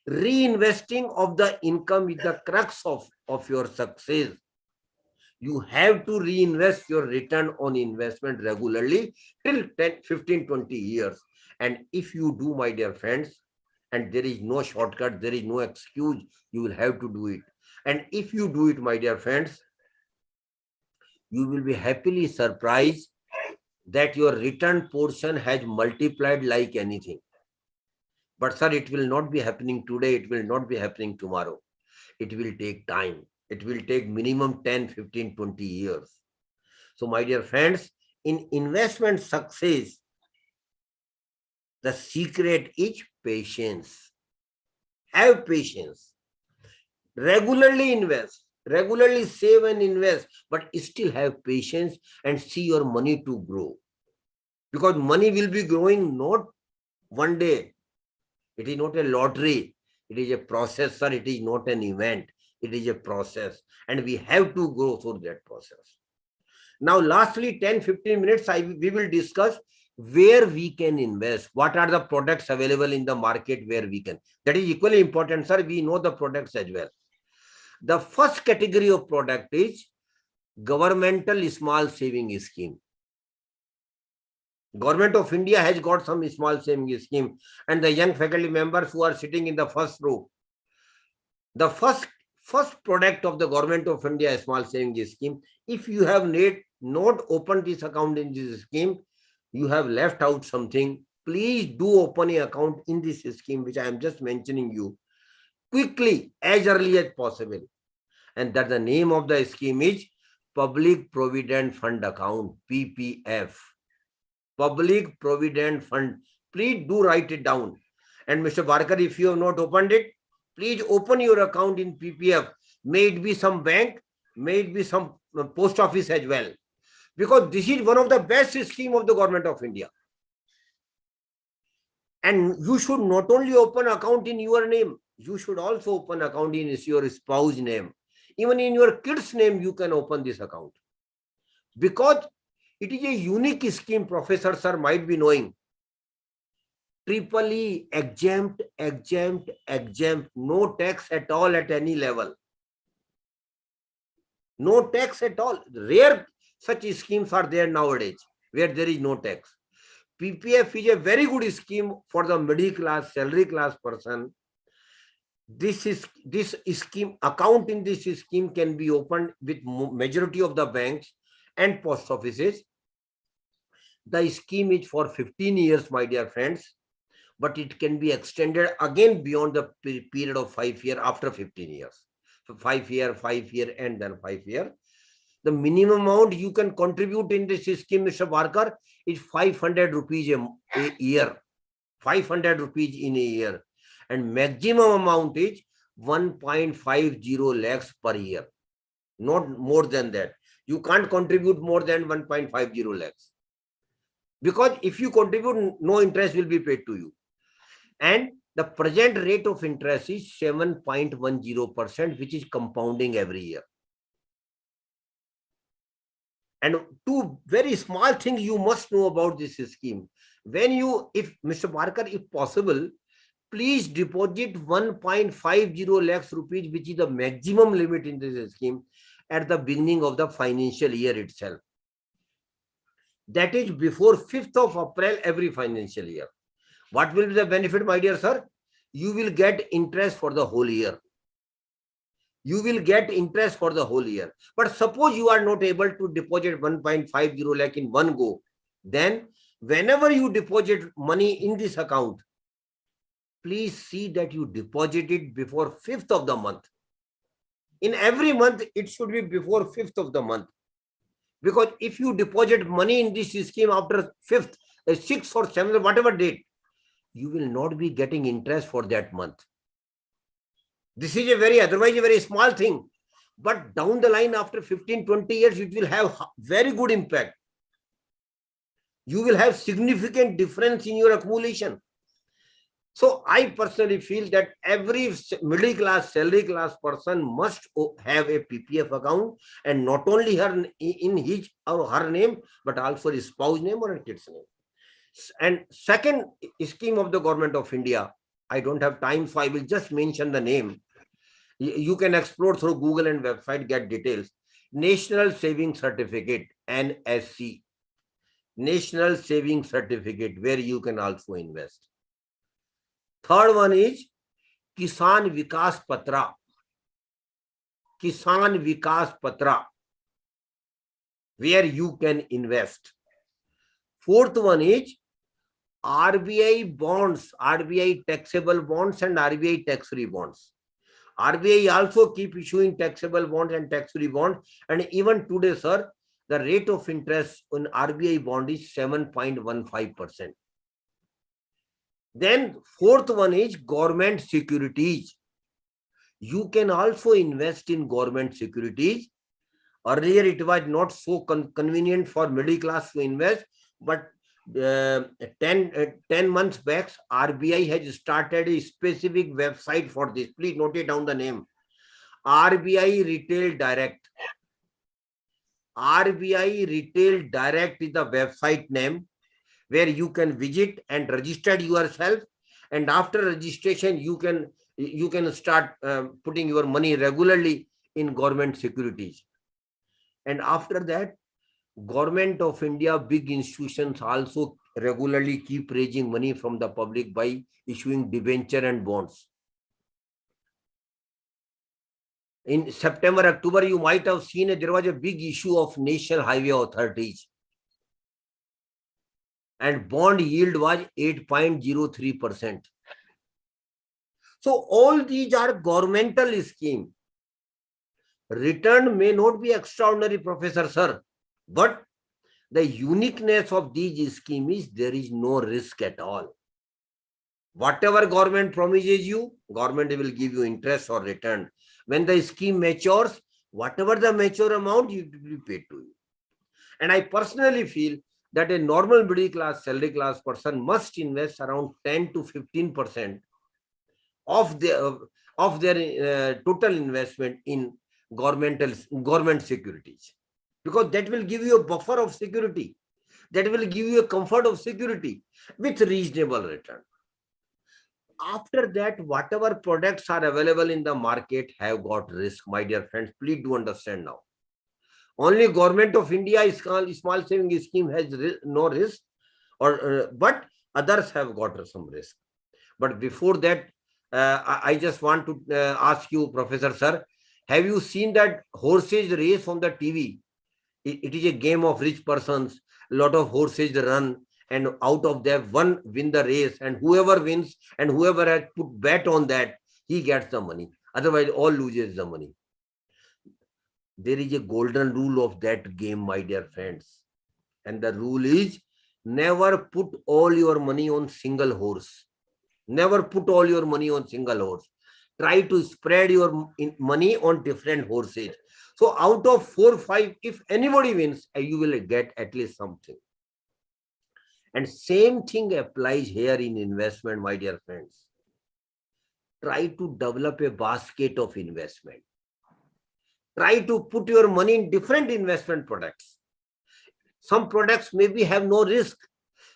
E: Reinvesting of the income is the crux of your success. You have to reinvest your return on investment regularly till 10, 15, 20 years. And if you do, my dear friends, and there is no shortcut, there is no excuse, you will have to do it. And if you do it, my dear friends, you will be happily surprised that your return portion has multiplied like anything. But sir, it will not be happening today. It will not be happening tomorrow. It will take time. It will take minimum 10, 15, 20 years. So my dear friends, in investment success, the secret is patience. Have patience. Regularly invest. Regularly save and invest. But still have patience and see your money to grow. Because money will be growing not one day. It is not a lottery. It is a process, sir. It is not an event. It is a process. And we have to go through that process. Now, lastly, 10, 15 minutes, we will discuss where we can invest. What are the products available in the market where we can. That is equally important, sir. We know the products as well. The first category of product is governmental small saving scheme. Government of India has got some small saving scheme, and the young faculty members who are sitting in the first row, the first product of the Government of India small saving scheme, if you have not opened this account in this scheme, you have left out something. Please do open an account in this scheme, which I am just mentioning you quickly, as early as possible. And that the name of the scheme is Public Provident Fund Account, PPF. Public Provident Fund. Please do write it down. And Mr. Barkar, if you have not opened it, please open your account in PPF. May it be some bank, may it be some post office as well. Because this is one of the best scheme of the Government of India. And you should not only open account in your name, you should also open account in your spouse name. Even in your kid's name, you can open this account. Because it is a unique scheme, Professor Sir might be knowing. Triple E, exempt, no tax at all at any level. No tax at all. Rare such schemes are there nowadays, where there is no tax. PPF is a very good scheme for the middle class, salary class person. This scheme, account in this scheme can be opened with majority of the banks and post offices. The scheme is for 15 years, my dear friends, but it can be extended again beyond the period of 5 years after 15 years. So 5 year, and then 5 year. The minimum amount you can contribute in this scheme, Mr. Barkar, is 500 rupees a year. 500 rupees in a year. And maximum amount is 1.50 lakhs per year. Not more than that. You can't contribute more than 1.50 lakhs. Because if you contribute, no interest will be paid to you. And the present rate of interest is 7.10%, which is compounding every year. And two very small things you must know about this scheme. When you, if Mr. Barkar, if possible, please deposit 1.50 lakhs rupees, which is the maximum limit in this scheme, at the beginning of the financial year itself. That is before 5th of April every financial year. What will be the benefit, my dear sir? You will get interest for the whole year. You will get interest for the whole year. But suppose you are not able to deposit 1.50 lakh in one go, then whenever you deposit money in this account, please see that you deposit it before 5th of the month. In every month, it should be before 5th of the month. Because if you deposit money in this scheme after 5th, 6th or 7th, whatever date, you will not be getting interest for that month. This is otherwise a very small thing. But down the line, after 15, 20 years, it will have very good impact. You will have significant difference in your accumulation. So I personally feel that every middle class, salary class person must have a PPF account, and not only in his or her name, but also his spouse name or a kid's name. And second scheme of the government of India, I don't have time, so I will just mention the name. You can explore through Google and website, get details. National Saving Certificate, NSC. National Saving Certificate, where you can also invest. Third one is Kisan Vikas Patra. Kisan Vikas Patra, where you can invest. Fourth one is RBI bonds, RBI taxable bonds and RBI tax-free bonds. RBI also keep issuing taxable bonds and tax-free bonds. And even today, sir, the rate of interest on RBI bond is 7.15%. Then fourth one is government securities. You can also invest in government securities. Earlier, it was not so convenient for middle class to invest, but 10 months back, RBI has started a specific website for this. Please note it down the name. RBI Retail Direct. RBI Retail Direct is the website name, where you can visit and register yourself. And after registration, you can start putting your money regularly in government securities. And after that, Government of India, big institutions also regularly keep raising money from the public by issuing debenture and bonds. In September, October, you might have seen there was a big issue of national highway authorities. And bond yield was 8.03%. So all these are governmental schemes. Return may not be extraordinary, Professor Sir, but the uniqueness of these schemes is there is no risk at all. Whatever government promises you, government will give you interest or return. When the scheme matures, whatever the mature amount, it will be paid to you. And I personally feel that a normal middle class, salary class person must invest around 10 to 15% of their total investment in government securities, because that will give you a buffer of security, that will give you a comfort of security with reasonable return. After that, whatever products are available in the market have got risk, my dear friends. Please do understand now. Only Government of India small saving scheme has no risk, but others have got some risk. But before that, I just want to ask you, Professor Sir, have you seen that horses race on the TV? It is a game of rich persons. A lot of horses run, and out of them, one win the race, and whoever wins and whoever has put bet on that, he gets the money. Otherwise, all loses the money. There is a golden rule of that game, my dear friends. And the rule is never put all your money on single horse. Never put all your money on single horse. Try to spread your money on different horses. So out of 4 or 5, if anybody wins, you will get at least something. And same thing applies here in investment, my dear friends. Try to develop a basket of investment. Try to put your money in different investment products. Some products maybe have no risk.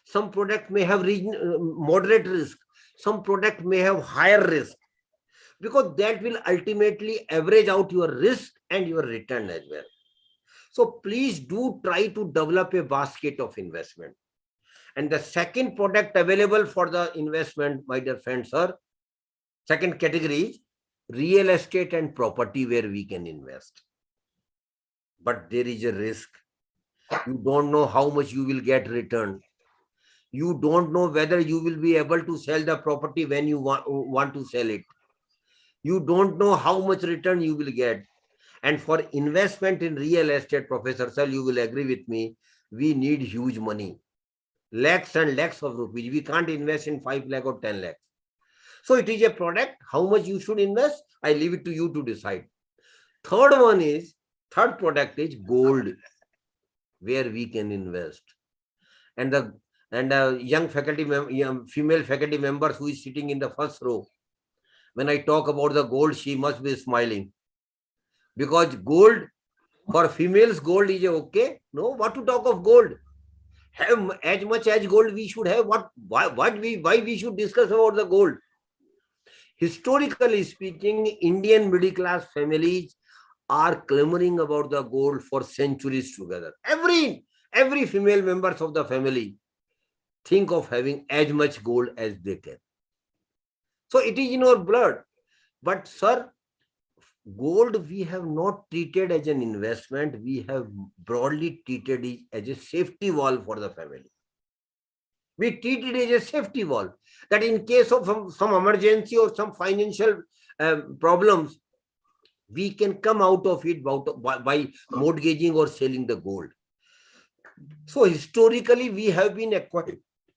E: Some product may have moderate risk. Some product may have higher risk, because that will ultimately average out your risk and your return as well. So please do try to develop a basket of investment. And the second product available for the investment, my dear friends, are second category is real estate and property, where we can invest. But there is a risk. You don't know how much you will get returned. You don't know whether you will be able to sell the property when you want to sell it. You don't know how much return you will get. And for investment in real estate, Professor Sir, you will agree with me, we need huge money. Lakhs and lakhs of rupees. We can't invest in 5 lakh or 10 lakhs. So it is a product. How much you should invest? I leave it to you to decide. Third product is gold, where we can invest. And the female faculty members who is sitting in the first row, when I talk about the gold, she must be smiling. Because gold, for females, gold is okay. No, what to talk of gold? Have as much as gold we should have. Why we should discuss about the gold? Historically speaking, Indian middle class families are clamoring about the gold for centuries together. Every female members of the family think of having as much gold as they can. So it is in our blood. But sir, gold we have not treated as an investment. We have broadly treated it as a safety valve for the family. We treat it as a safety valve, that in case of some emergency or some financial problems, we can come out of it by mortgaging or selling the gold. So historically, we have been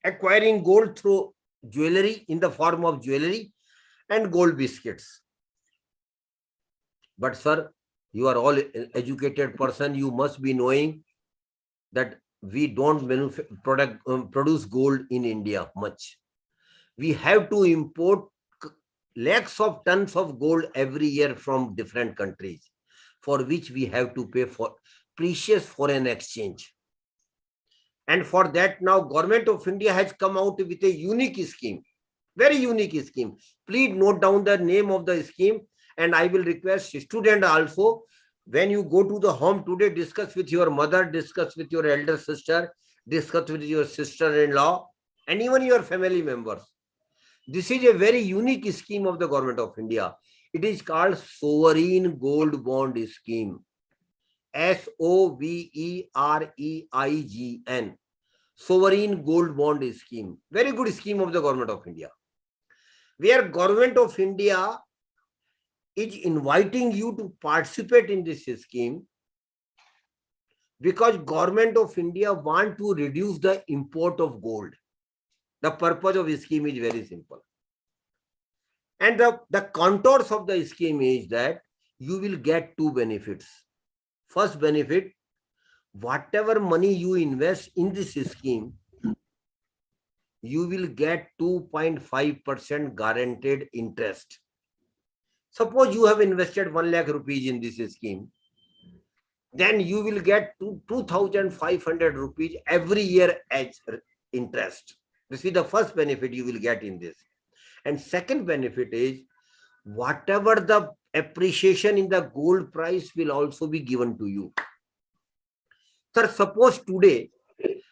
E: acquiring gold through jewelry, in the form of jewelry and gold biscuits. But sir, you are all educated person. You must be knowing that we don't produce gold in India much. We have to import lakhs of tons of gold every year from different countries, for which we have to pay for precious foreign exchange. And for that, now Government of India has come out with a unique scheme, very unique scheme. Please note down the name of the scheme, and I will request student also, when you go to the home today, discuss with your mother, discuss with your elder sister, discuss with your sister-in-law, and even your family members. This is a very unique scheme of the Government of India. It is called Sovereign Gold Bond Scheme. SOVEREIGN. Sovereign Gold Bond Scheme. Very good scheme of the Government of India. Where Government of India is inviting you to participate in this scheme, because Government of India want to reduce the import of gold. The purpose of the scheme is very simple. And the contours of the scheme is that you will get two benefits. First benefit, whatever money you invest in this scheme, you will get 2.5% guaranteed interest. Suppose you have invested 1 lakh rupees in this scheme, then you will get 2,500 rupees every year as interest. This is the first benefit you will get in this. And second benefit is, whatever the appreciation in the gold price will also be given to you. Sir, suppose today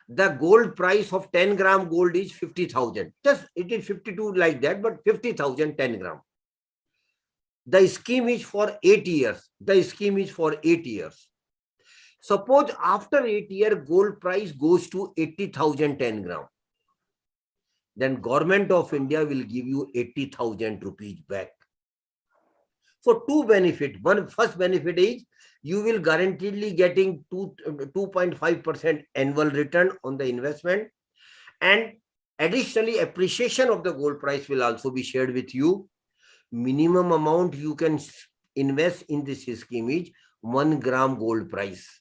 E: the gold price of 10 gram gold is 50,000. Just it is 52 like that, but 50,000 10 gram. The scheme is for 8 years. The scheme is for 8 years. Suppose after 8 years, gold price goes to 80,000 10 gram. Then Government of India will give you 80,000 rupees back. So two benefits. First benefit is you will guaranteedly getting 2.5% annual return on the investment, and additionally appreciation of the gold price will also be shared with you. Minimum amount you can invest in this scheme is 1 gram gold price,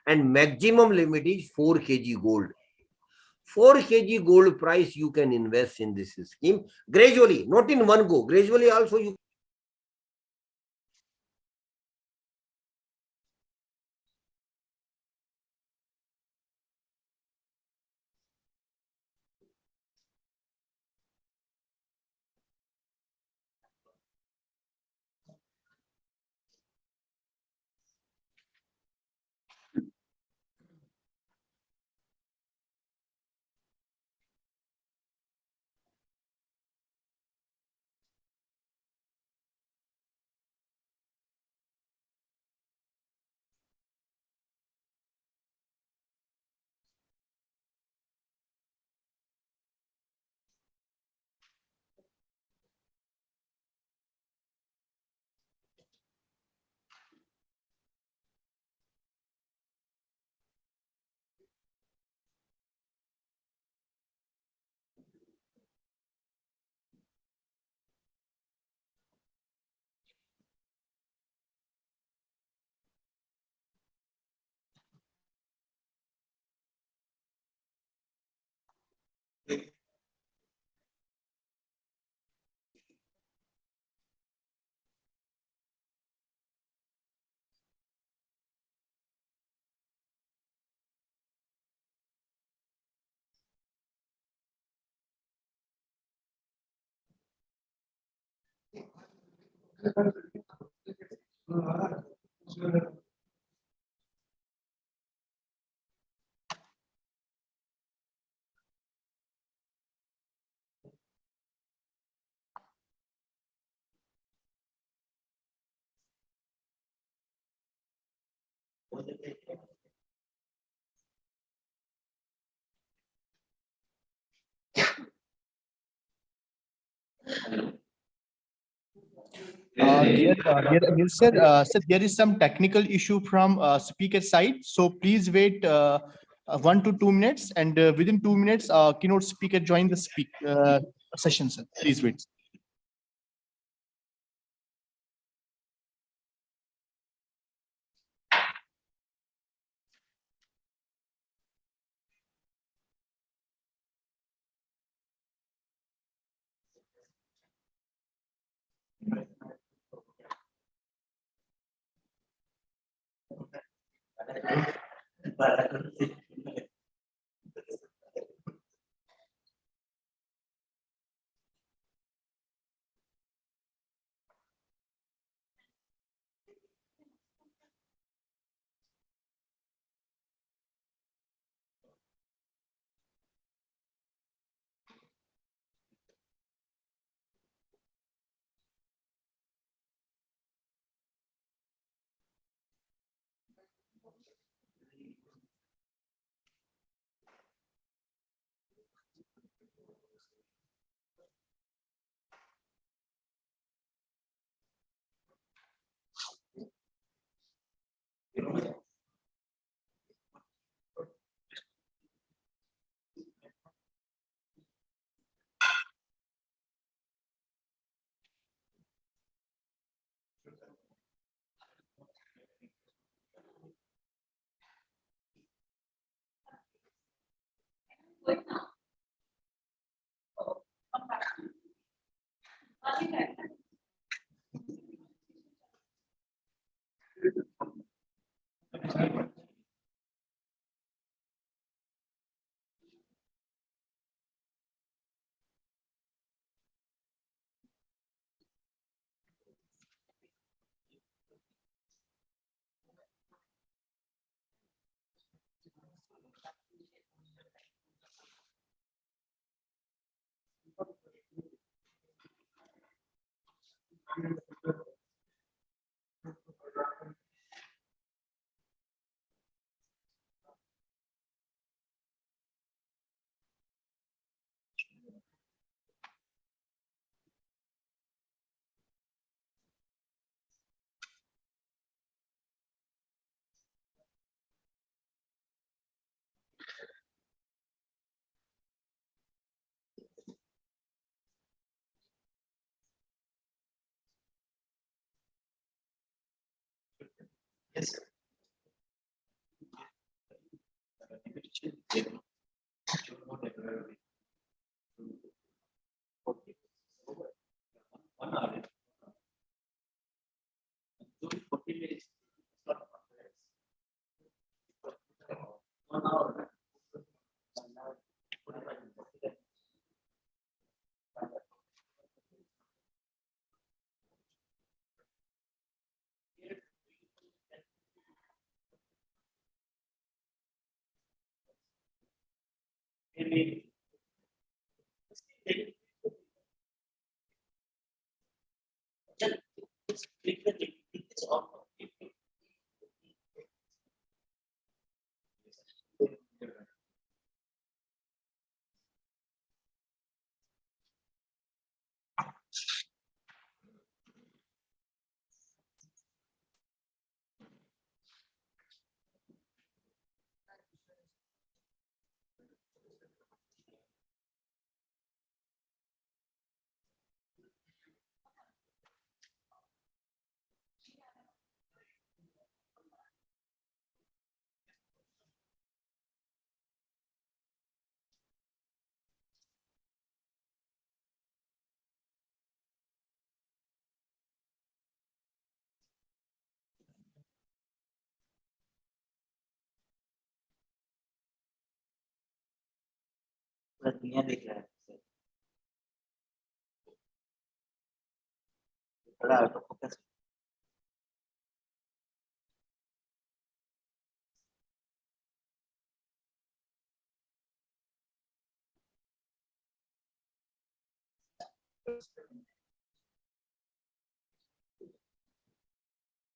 E: and maximum limit is 4 kg gold. 4 kg gold price you can invest in this scheme gradually, not in one go. Gradually also you
F: Dear Anil sir, sir, there is some technical issue from speaker side. So please wait 1 to 2 minutes, and within 2 minutes, keynote speaker join the session, sir. Please wait.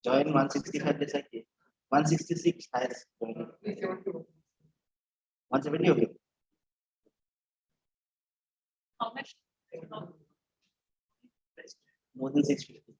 G: Join 165 days again. 166 has 170, okay.
H: How much?
G: More than 650.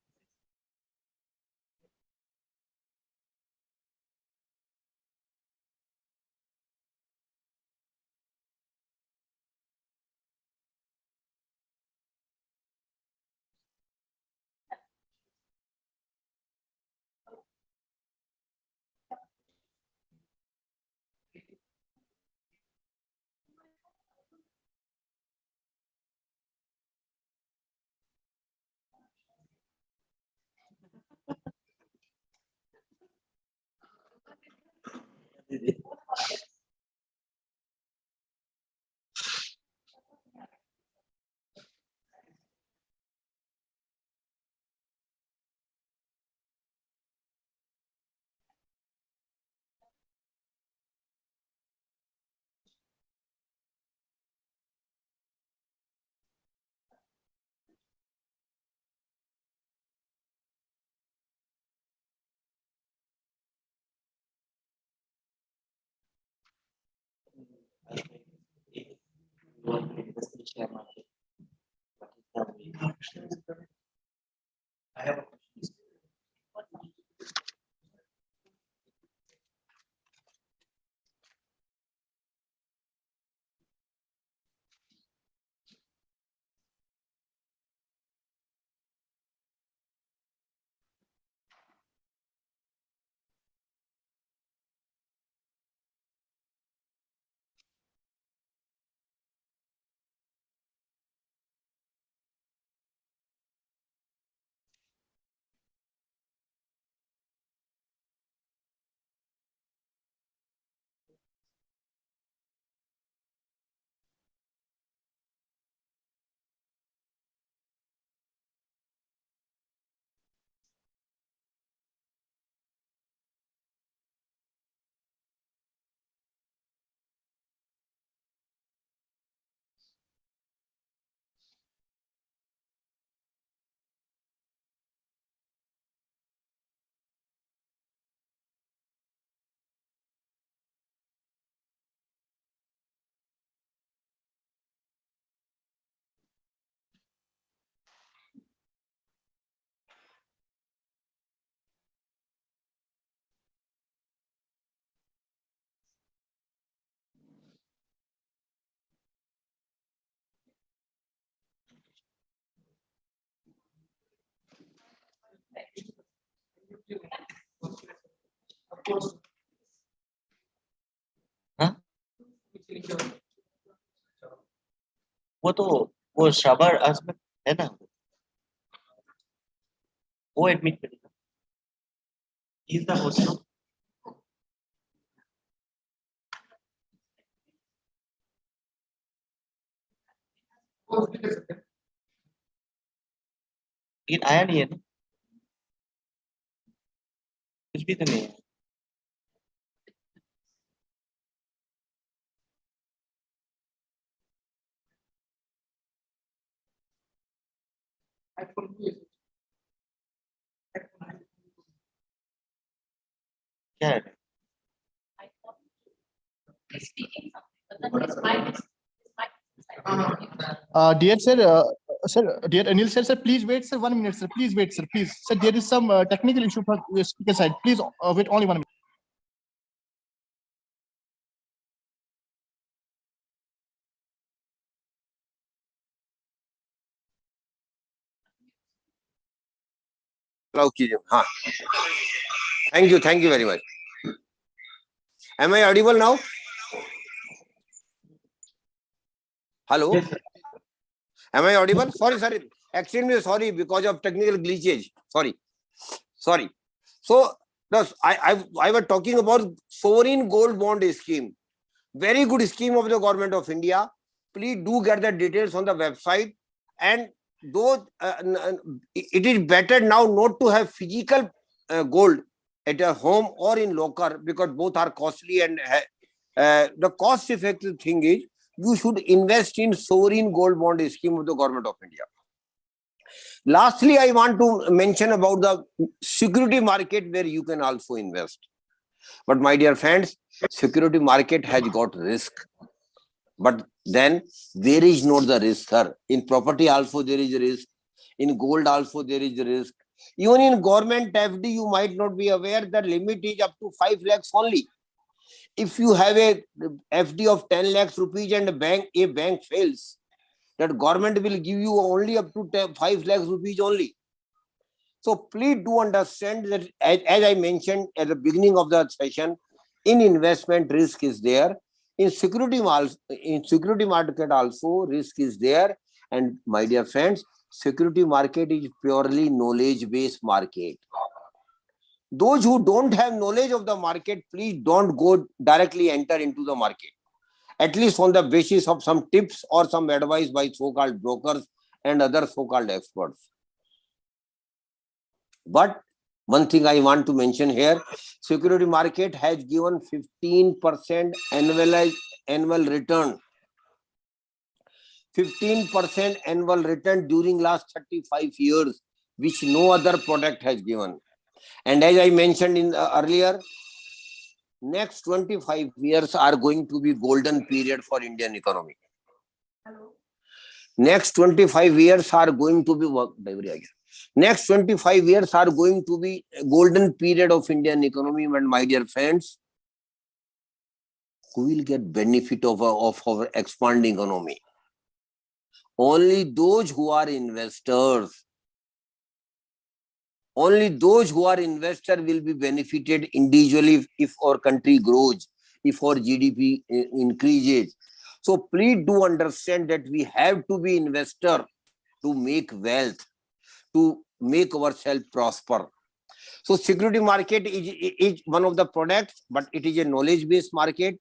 G: I have a question. वो तो वो शबर आजमत है ना, वो admit करेगा। He's the host, no? लेकिन आया नहीं है ना, कुछ भी तो नहीं है। क्या है?
H: Speaking something, but then his mic is
F: Dear sir, dear Anil sir, please wait, sir, 1 minute, sir. Please wait, sir. Please, sir. There is some technical issue from the speaker side. Please wait only 1 minute.
E: Allow कीजिए, हाँ. Thank you very much. Am I audible now? Hello?
G: Yes, sir.
E: Am I audible? Sorry, sir. Extremely sorry because of technical glitches. Sorry. So, I was talking about sovereign gold bond scheme. Very good scheme of the government of India. Please do get the details on the website. And it is better now not to have physical gold at a home or in locker, because both are costly, and the cost effective thing is you should invest in sovereign gold bond scheme of the government of India. Lastly, I want to mention about the security market where you can also invest. But my dear friends, security market has got risk. But then there is not the risk, sir. In property also there is risk. In gold also there is risk. Even in government FD, you might not be aware that limit is up to 5 lakhs only. If you have a FD of 10 lakhs rupees and a bank fails, that government will give you only up to 5 lakhs rupees only. So please do understand that, as I mentioned at the beginning of the session, in investment risk is there. In security market also risk is there. And my dear friends, security market is purely knowledge-based market. Those who don't have knowledge of the market, please don't go directly enter into the market, at least on the basis of some tips or some advice by so-called brokers and other so-called experts. But one thing I want to mention here, security market has given 15% annual return. 15% annual return during last 35 years, which no other product has given. And as I mentioned in earlier, next 25 years are going to be golden period for Indian economy. Next 25 years are going to be Next 25 years are going to be a golden period of Indian economy. And my dear friends, who will get benefit of our expanding economy? Only those who are investors. Only those who are investors will be benefited individually if our country grows, if our GDP increases. So please do understand that we have to be investor to make wealth, to make ourselves prosper. So security market is one of the products, but it is a knowledge-based market,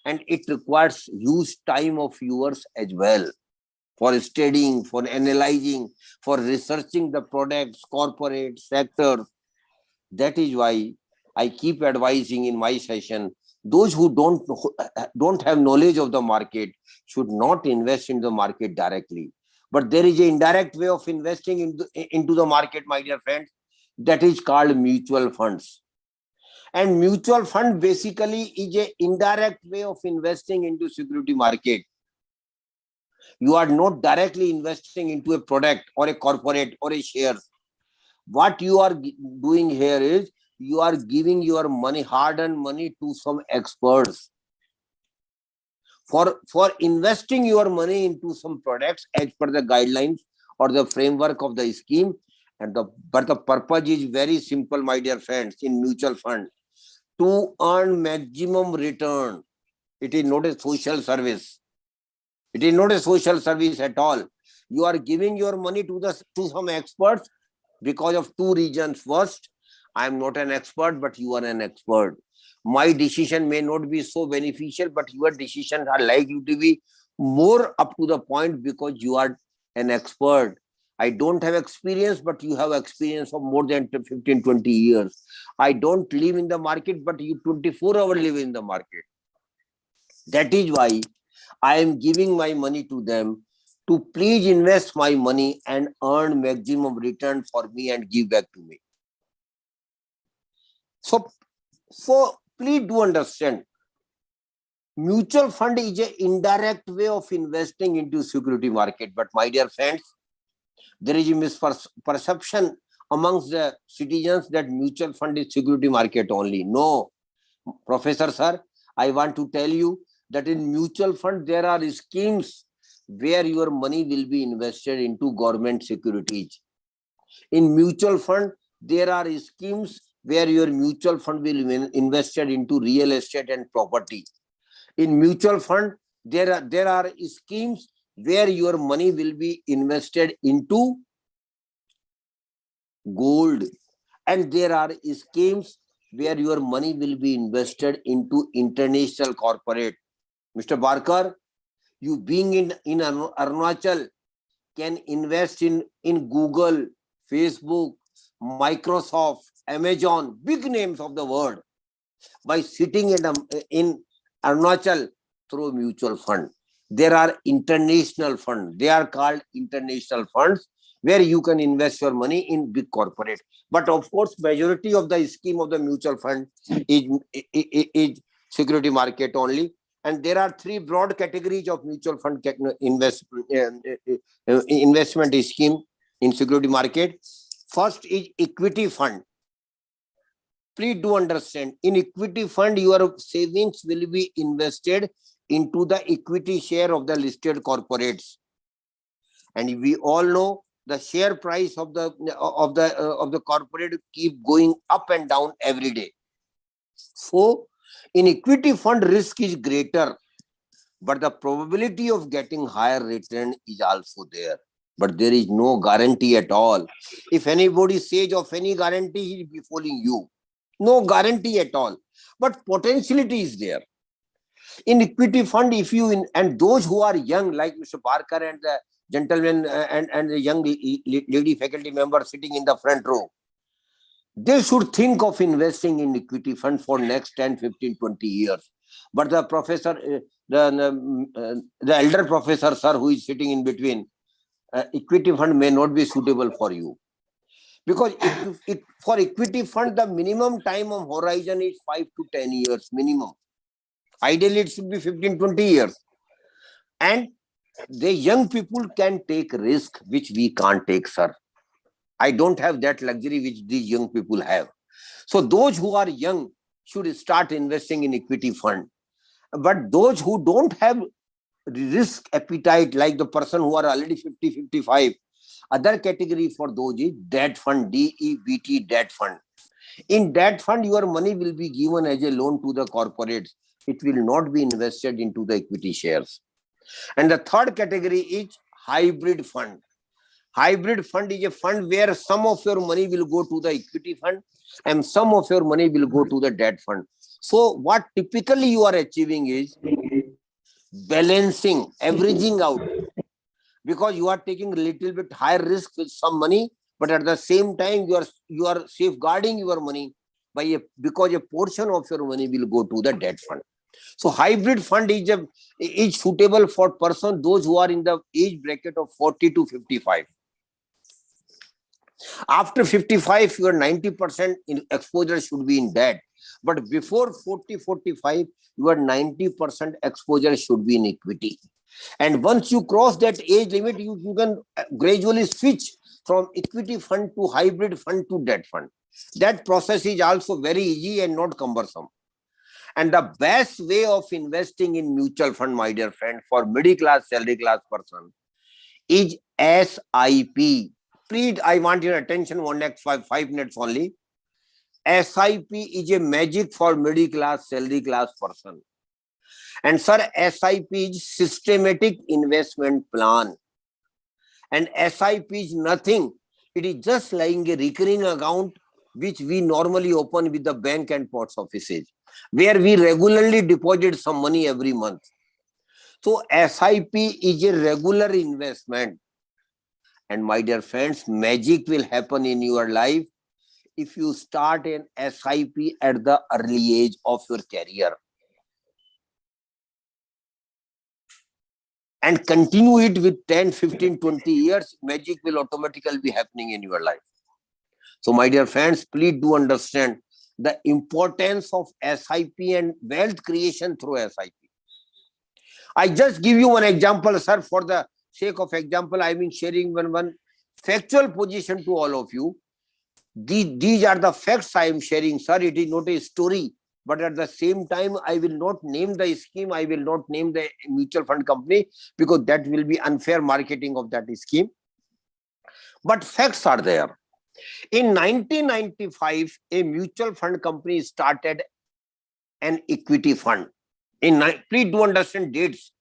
E: and it requires huge time of yours as well for studying, for analyzing, for researching the products, corporate sector. That is why I keep advising in my session, those who don't have knowledge of the market should not invest in the market directly. But there is an indirect way of investing into the market, my dear friends, that is called mutual funds. And mutual fund basically is an indirect way of investing into security market. You are not directly investing into a product or a corporate or a share. What you are doing here is you are giving your money, hard-earned money, to some experts for investing your money into some products as per the guidelines or the framework of the scheme. But the purpose is very simple, my dear friends, in mutual fund, to earn maximum return. It is not a social service. It is not a social service at all. You are giving your money to some experts because of two reasons. First, I am not an expert, but you are an expert. My decision may not be so beneficial, but your decisions are likely to be more up to the point because you are an expert. I don't have experience, but you have experience of more than 15, 20 years. I don't live in the market, but you 24 hours live in the market. That is why I am giving my money to them to please invest my money and earn maximum return for me and give back to me. So please do understand, mutual fund is an indirect way of investing into security market. But my dear friends, there is a misperception amongst the citizens that mutual fund is security market only. No, Professor Sir, I want to tell you that in mutual fund, there are schemes where your money will be invested into government securities. In mutual fund, there are schemes where your mutual fund will be invested into real estate and property. In mutual fund, there are schemes where your money will be invested into gold. And there are schemes where your money will be invested into international corporate. Mr. Barker, you being in Arunachal, can invest in Google, Facebook, Microsoft, Amazon, big names of the world, by sitting in Arunachal through mutual fund. There are international funds. They are called international funds, where you can invest your money in big corporate. But of course, majority of the scheme of the mutual fund is security market only. And there are three broad categories of mutual fund investment scheme in security market. First is equity fund. Please do understand, in equity fund, your savings will be invested into the equity share of the listed corporates. And we all know the share price of the corporate keep going up and down every day. So in equity fund, risk is greater, but the probability of getting higher return is also there. But there is no guarantee at all. If anybody says of any guarantee, he will be fooling you. No guarantee at all. But potentiality is there. In equity fund, if you and those who are young, like Mr. Parker and the gentleman and the young lady faculty member sitting in the front row, they should think of investing in equity fund for next 10, 15, 20 years. But the professor, the elder professor, sir, who is sitting in between, equity fund may not be suitable for you. Because for equity fund, the minimum time of horizon is 5 to 10 years minimum. Ideally, it should be 15, 20 years. And the young people can take risk, which we can't take, sir. I don't have that luxury which these young people have. So those who are young should start investing in equity fund. But those who don't have risk appetite, like the person who are already 50, 55, other category for those is debt fund, DEBT debt fund. In debt fund, your money will be given as a loan to the corporates. It will not be invested into the equity shares. And the third category is hybrid fund. Hybrid fund is a fund where some of your money will go to the equity fund and some of your money will go to the debt fund. So what typically you are achieving is balancing, averaging out, because you are taking a little bit higher risk with some money, but at the same time you are safeguarding your money because a portion of your money will go to the debt fund. So hybrid fund is suitable for those who are in the age bracket of 40 to 55. After 55, your 90% exposure should be in debt. But before 40, 45, your 90% exposure should be in equity. And once you cross that age limit, you can gradually switch from equity fund to hybrid fund to debt fund. That process is also very easy and not cumbersome. And the best way of investing in mutual fund, my dear friend, for middle class, salary class person is SIP. Please, I want your attention one next 5 minutes only. SIP is a magic for middle class, salary class person. And sir, SIP is systematic investment plan. And SIP is nothing. It is just like a recurring account which we normally open with the bank and post offices, where we regularly deposit some money every month. So SIP is a regular investment. And my dear friends, magic will happen in your life if you start an SIP at the early age of your career and continue it with 10, 15, 20 years, magic will automatically be happening in your life. So my dear friends, please do understand the importance of SIP and wealth creation through SIP. I just give you one example, sir. For the sake of example, I mean sharing one factual position to all of you. These are the facts I am sharing, sir. It is not a story. But at the same time, I will not name the scheme. I will not name the mutual fund company because that will be unfair marketing of that scheme. But facts are there. In 1995, a mutual fund company started an equity fund. Please do understand dates.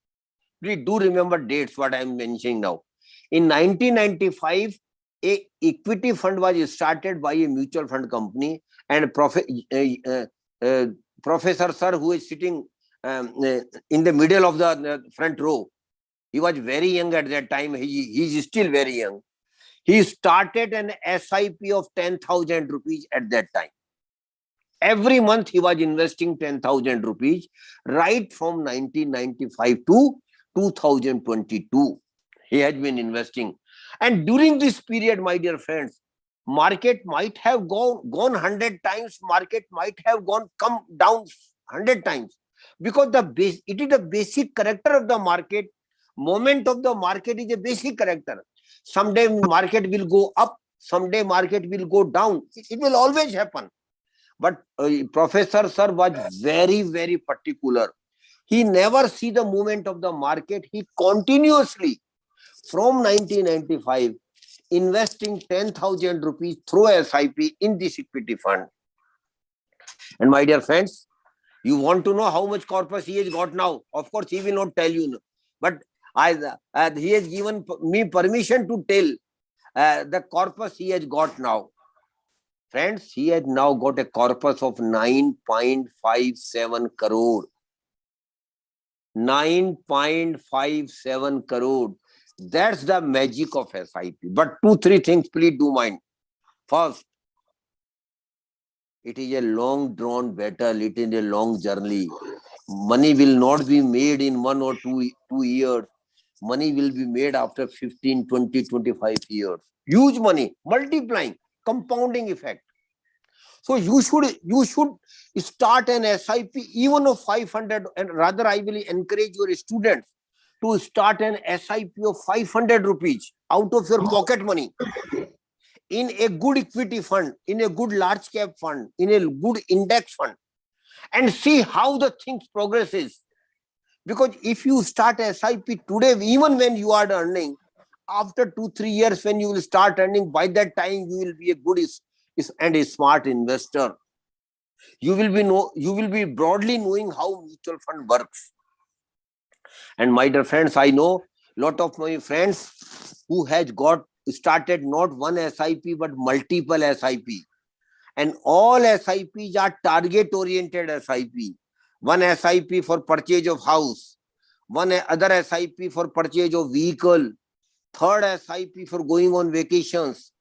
E: Please do remember dates, what I am mentioning now. In 1995, a equity fund was started by a mutual fund company, and Professor sir, who is sitting in the middle of the front row, He was very young at that time. He is still very young. He started an SIP of 10,000 rupees at that time. Every month he was investing 10,000 rupees right from 1995 to 2022. He has been investing. And during this period, my dear friends, market might have gone 100 times, market might have come down 100 times, because it is the basic character of the market. Moment of the market is a basic character. Someday market will go up, someday market will go down. It will always happen. But Professor Sir was very, very particular. He never see the movement of the market. He continuously, from 1995, investing 10,000 rupees through SIP in this equity fund. And my dear friends, you want to know how much corpus he has got now? Of course, he will not tell you. But he has given me permission to tell the corpus he has got now. Friends, he has now got a corpus of 9.57 crore. 9.57 crore. That's the magic of SIP. But 2-3 things, please do mind. First, it is a long drawn battle. It is a long journey. Money will not be made in 1 or 2 years. Money will be made after 15, 20, 25 years. Huge money, multiplying, compounding effect. So you should start an SIP even of 500, and rather I will encourage your students to start an SIP of 500 rupees out of your pocket money in a good equity fund, in a good large cap fund, in a good index fund, and see how the things progresses. Because if you start SIP today, even when you are earning, after 2-3 years when you will start earning, by that time you will be a good and a smart investor. You will be broadly knowing how mutual fund works. And my dear friends, I know lot of my friends who has got started not one SIP but multiple SIP, and all SIPs are target oriented SIP. One SIP for purchase of house, one other SIP for purchase of vehicle, third SIP for going on vacations,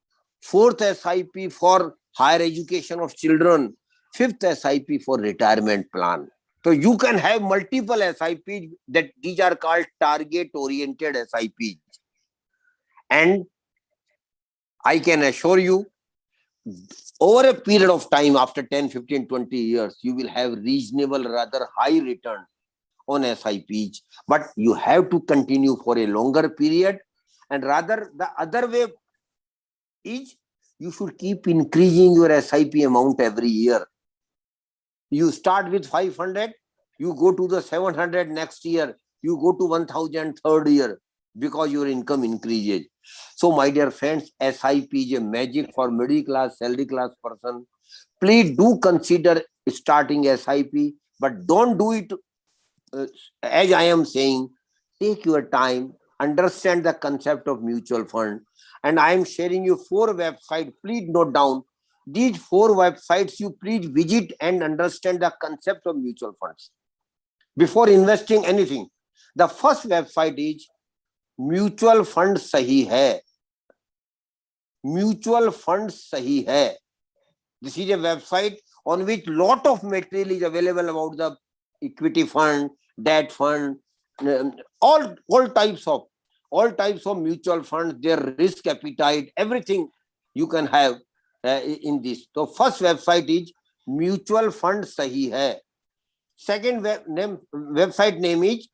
E: fourth SIP for higher education of children, fifth SIP for retirement plan. So you can have multiple SIPs, that these are called target oriented SIPs. And I can assure you, over a period of time, after 10, 15, 20 years, you will have reasonable, rather high return on SIPs. But you have to continue for a longer period. And rather, the other way is you should keep increasing your SIP amount every year. You start with 500, you go to the 700 next year, you go to 1,000 third year, because your income increases. So my dear friends, SIP is a magic for middle class, salary class person. Please do consider starting SIP, but don't do it as I am saying. Take your time, understand the concept of mutual fund. And I am sharing you 4 websites. Please note down these 4 websites. You please visit and understand the concept of mutual funds before investing anything. The first website is Mutual Fund Sahi Hai. Mutual Fund Sahi Hai. This is a website on which lot of material is available about the equity fund, debt fund, all types of mutual funds, their risk appetite, everything you can have in this. So first website is Mutual Fund Sahi Hai. Second website name is,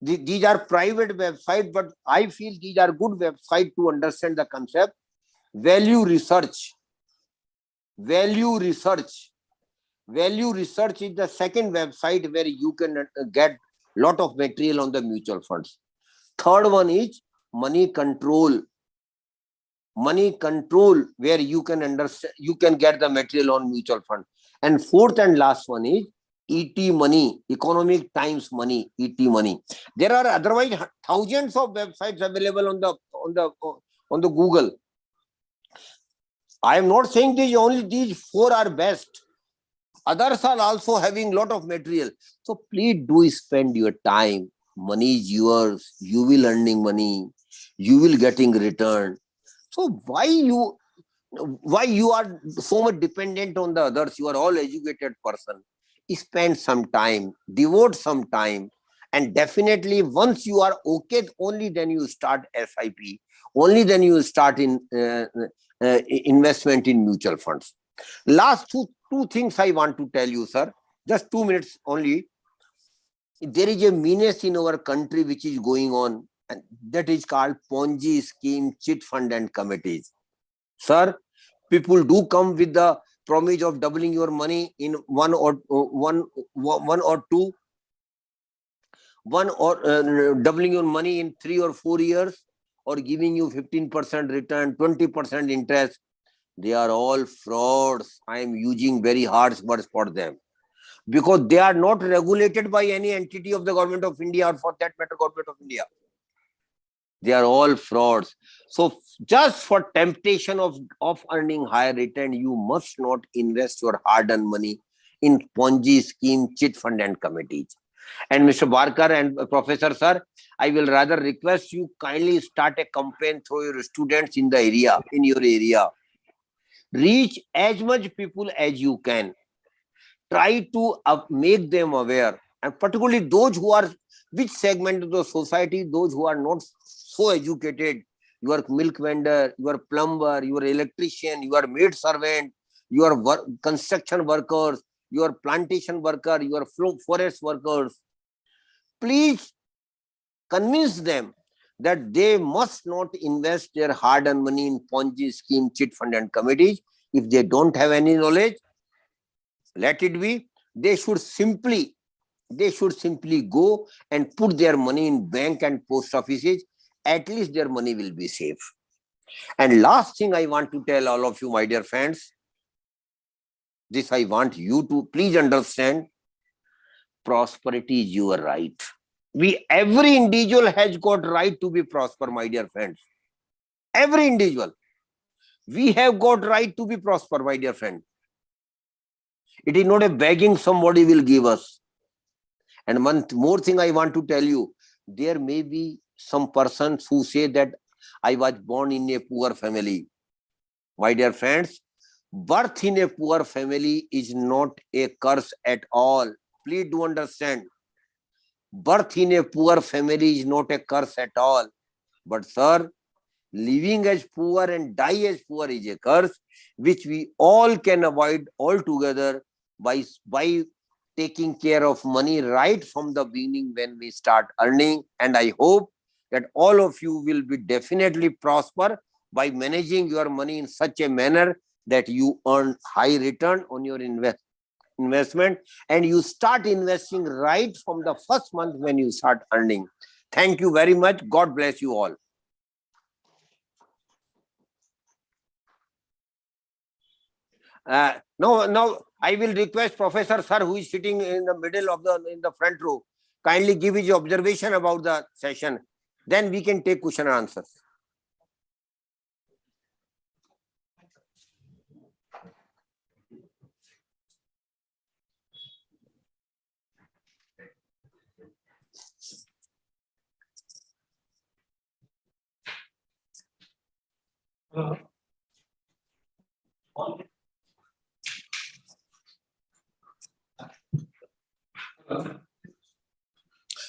E: these are private websites, but I feel these are good websites to understand the concept. Value Research. Value Research. Value Research is the second website where you can get lot of material on the mutual funds. Third one is Money Control. Money Control, where you can understand, you can get the material on mutual fund. And fourth and last one is ET Money, Economic Times Money, ET Money. There are otherwise thousands of websites available on the Google. I am not saying only these 4 are best. Others are also having lot of material. So please do spend your time. money is yours, you will earning money, you will getting return. So why you are so much dependent on the others? You are all educated person. Spend some time, devote some time, and definitely once you are okay, only then you start SIP, only then you start in investment in mutual funds. Last two things I want to tell you, sir, just 2 minutes only. There is a menace in our country which is going on, and that is called Ponzi scheme, chit fund and committees. Sir, people do come with the promise of doubling your money in one or doubling your money in 3 or 4 years, or giving you 15% return, 20% interest. They are all frauds. I am using very harsh words for them, because they are not regulated by any entity of the government of India, or for that matter, government of India. They are all frauds. So just for temptation of earning higher return, you must not invest your hard-earned money in Ponzi scheme, chit fund and committees. And Mr. Barker and Professor Sir, I will rather request you kindly start a campaign through your students in the area, in your area. Reach as much people as you can. Try to make them aware, and particularly those who are, which segment of the society, those who are not so educated, your milk vendor, your plumber, your electrician, your maid servant, your construction workers, your plantation worker, your forest workers. Please convince them that they must not invest their hard-earned money in Ponzi scheme, chit fund and committees. If they don't have any knowledge, let it be. They should simply go and put their money in bank and post offices. At least their money will be safe. And last thing I want to tell all of you, my dear friends, this I want you to please understand: prosperity is your right. Every individual has got right to be prosper, my dear friends. Every individual. We have got right to be prosper, my dear friend. It is not a begging somebody will give us. And one more thing I want to tell you: there may be some persons who say that I was born in a poor family. My dear friends, birth in a poor family is not a curse at all. Please do understand. Birth in a poor family is not a curse at all. But sir, living as poor and die as poor is a curse, which we all can avoid altogether by taking care of money right from the beginning when we start earning. And I hope that all of you will be definitely prosper by managing your money in such a manner that you earn high return on your investment, and you start investing right from the first month when you start earning. Thank you very much. God bless you all. Now I will request Professor Sir, who is sitting in the middle of the front row, kindly give his observation about the session. Then we can take question and answers.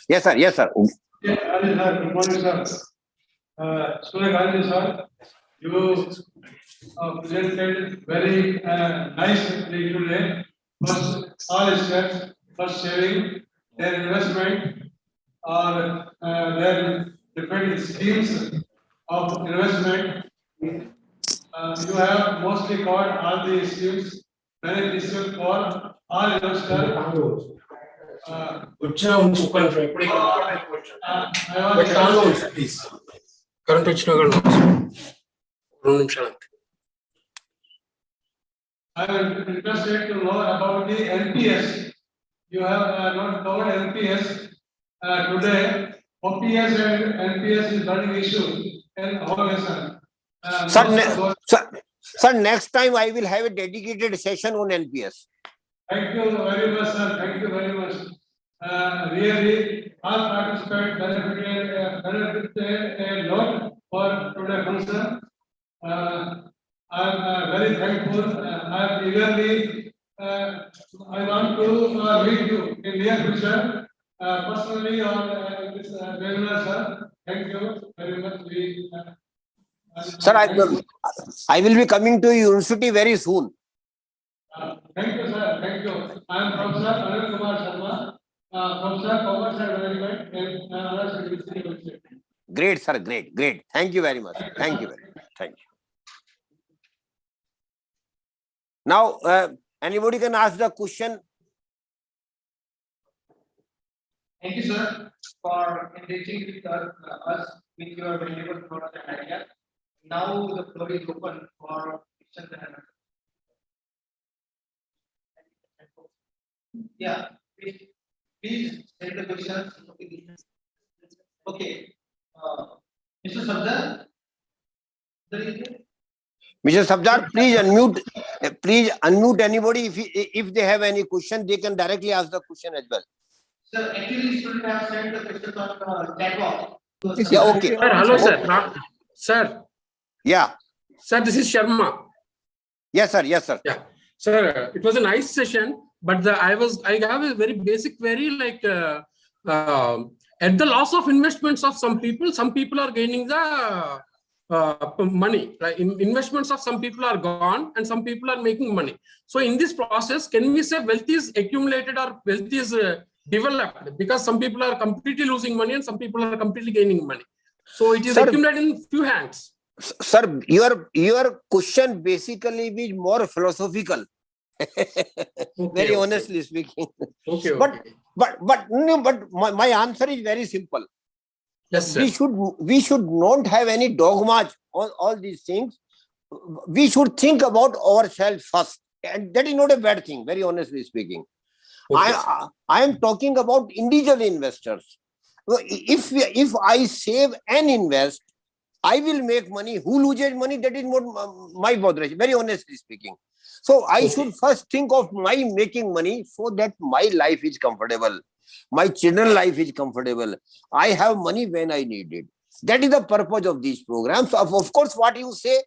E: Yes, sir. Yes, sir.
I: Yeah, good morning, sir. Sir, you presented very nicely today. First, all steps, first saving, then investment, or then different schemes of investment. You have mostly covered all the schemes, beneficial for all investors.
J: Please current వచ్చిన వాళ్ళు 2 నిమిషాలు అంతే.
I: I am interested to know about the NPS. You have not covered NPS today. OPS and NPS is burning issue in our nation.
E: Sir, next time I will have a dedicated session on NPS.
I: Thank you very much, sir. Thank you very much. Really, all participants benefited a lot for today's function. I am very thankful. I am eagerly. I want to meet you in near future, personally on this webinar, sir. Thank you very much.
E: Sir, I will be coming to university very soon.
I: Thank you, sir. Thank you. I am Professor Arun Kumar Sharma, Professor Commerce and Management in Arunachal University.
E: Great, sir. Great, great. Thank you very much. Thank you very much. Thank you. Now, anybody can ask the question.
B: Thank you, sir, for enriching with us with your valuable thoughts and ideas. Now the floor is open for questions and answers. Yeah, please send the questions. Okay. Mr. Sabdar,
E: Mr. Sabdar, please unmute anybody. If they have any question, they can directly ask the question as well.
B: sir, actually, students have sent the questions on chat box.
E: Yeah, okay.
J: Sir, hello, sir. Sir.
E: Yeah.
J: Sir, this is Sharma.
E: Yes, sir. Yes, sir.
J: Yeah. Sir, it was a nice session, but I have a very basic query, like at the loss of investments of some people are gaining the money. Like investments of some people are gone and some people are making money. So in this process, can we say wealth is accumulated or wealth is developed? Because some people are completely losing money and some people are completely gaining money. So it is accumulated in few hands.
E: Sir, your question basically is more philosophical. Very honestly speaking.
J: Okay.
E: But my answer is very simple.
J: Yes, sir.
E: We should not have any dogmas on all these things. We should think about ourselves first, and that is not a bad thing. Very honestly speaking,
J: Okay,
E: I am talking about individual investors. If I save and invest, I will make money. Who loses money? That is not my botheration. Very honestly speaking. So I should first think of my making money so that my life is comfortable. My children's life is comfortable. I have money when I need it. That is the purpose of these programs. Of course, what you say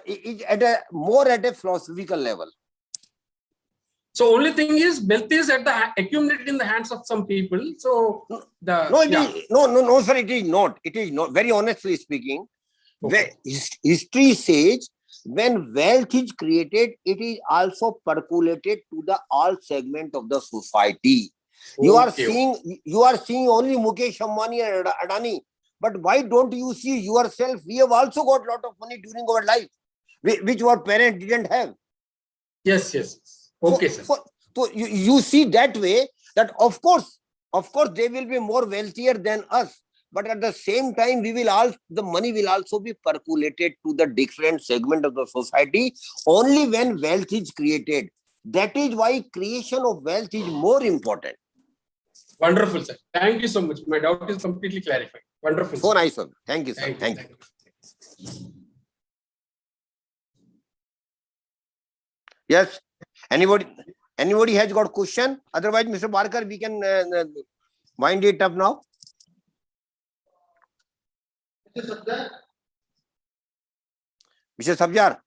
E: is more at a philosophical level.
J: So only thing is wealth is accumulated in the hands of some people. So
E: no, sir, it is not. It is not. Very honestly speaking, history says when wealth is created, it is also percolated to the all segment of the society. You are seeing only Mukesh Ambani and Adani, but why don't you see yourself? We have also got a lot of money during our life, which our parents didn't have.
J: Yes. Okay, sir.
E: So you see that way that of course they will be more wealthier than us, but at the same time the money will also be percolated to the different segment of the society only when wealth is created. That is why creation of wealth is more important.
J: Wonderful, sir. Thank you so much. My doubt is completely clarified. Wonderful.
E: So nice, sir. Thank you, sir. Thank you. Yes. Anybody has got question? Otherwise, Mr. Barker, we can wind it up now. Mr. Sabjar.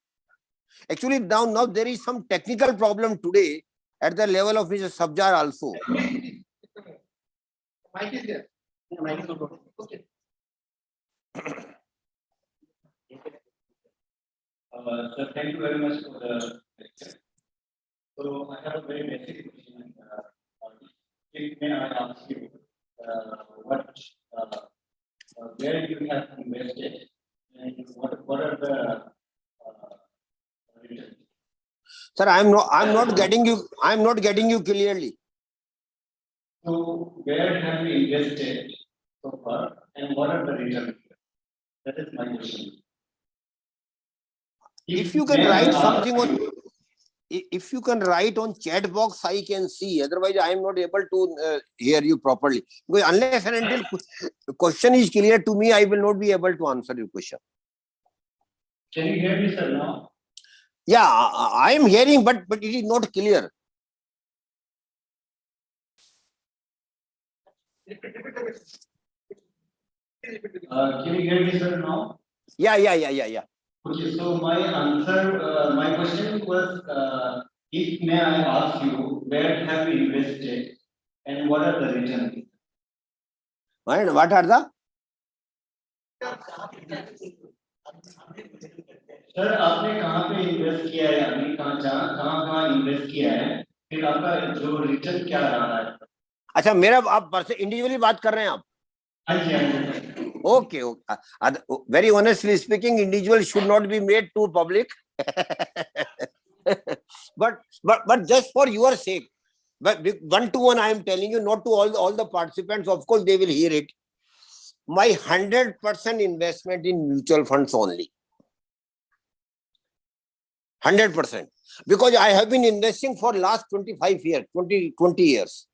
E: Actually, now there is some technical problem today at the level of Mr. Sabjar also.
B: Mic is there. Mic is not okay.
K: Sir, thank you very much for the lecture. So I have a very basic question. If may I ask you, where you have invested and what are the returns?
E: Sir, I'm not getting you. I'm not getting you clearly.
K: So where have you invested so far and what are the returns? That is my question.
E: If you can write something on, if you can write on chat box, I can see. Otherwise, I am not able to hear you properly. Because unless and until question is clear to me, I will not be able to answer your question.
K: Can you hear me, sir, now?
E: Yeah, I am hearing, but it is not clear.
K: Can you hear me, sir, now?
E: Yeah.
K: Okay, so my answer, my question was, if may I ask you, where have you invested and what are the returns?
E: And what are the?
K: Sir आपने कहाँ पे invest किया है अभी कहाँ invest किया है फिर आपका जो रिटर्न क्या रहा है
E: अच्छा मेरा आप इंडिविजुअली बात कर रहे हैं आप?
K: हाँ जी हाँ जी
E: Okay. Very honestly speaking, individual should not be made too public. but just for your sake, but one to one, I am telling you, not to all the participants. Of course, they will hear it. My 100% investment in mutual funds only. 100%. Because I have been investing for last 25 years, 20 years.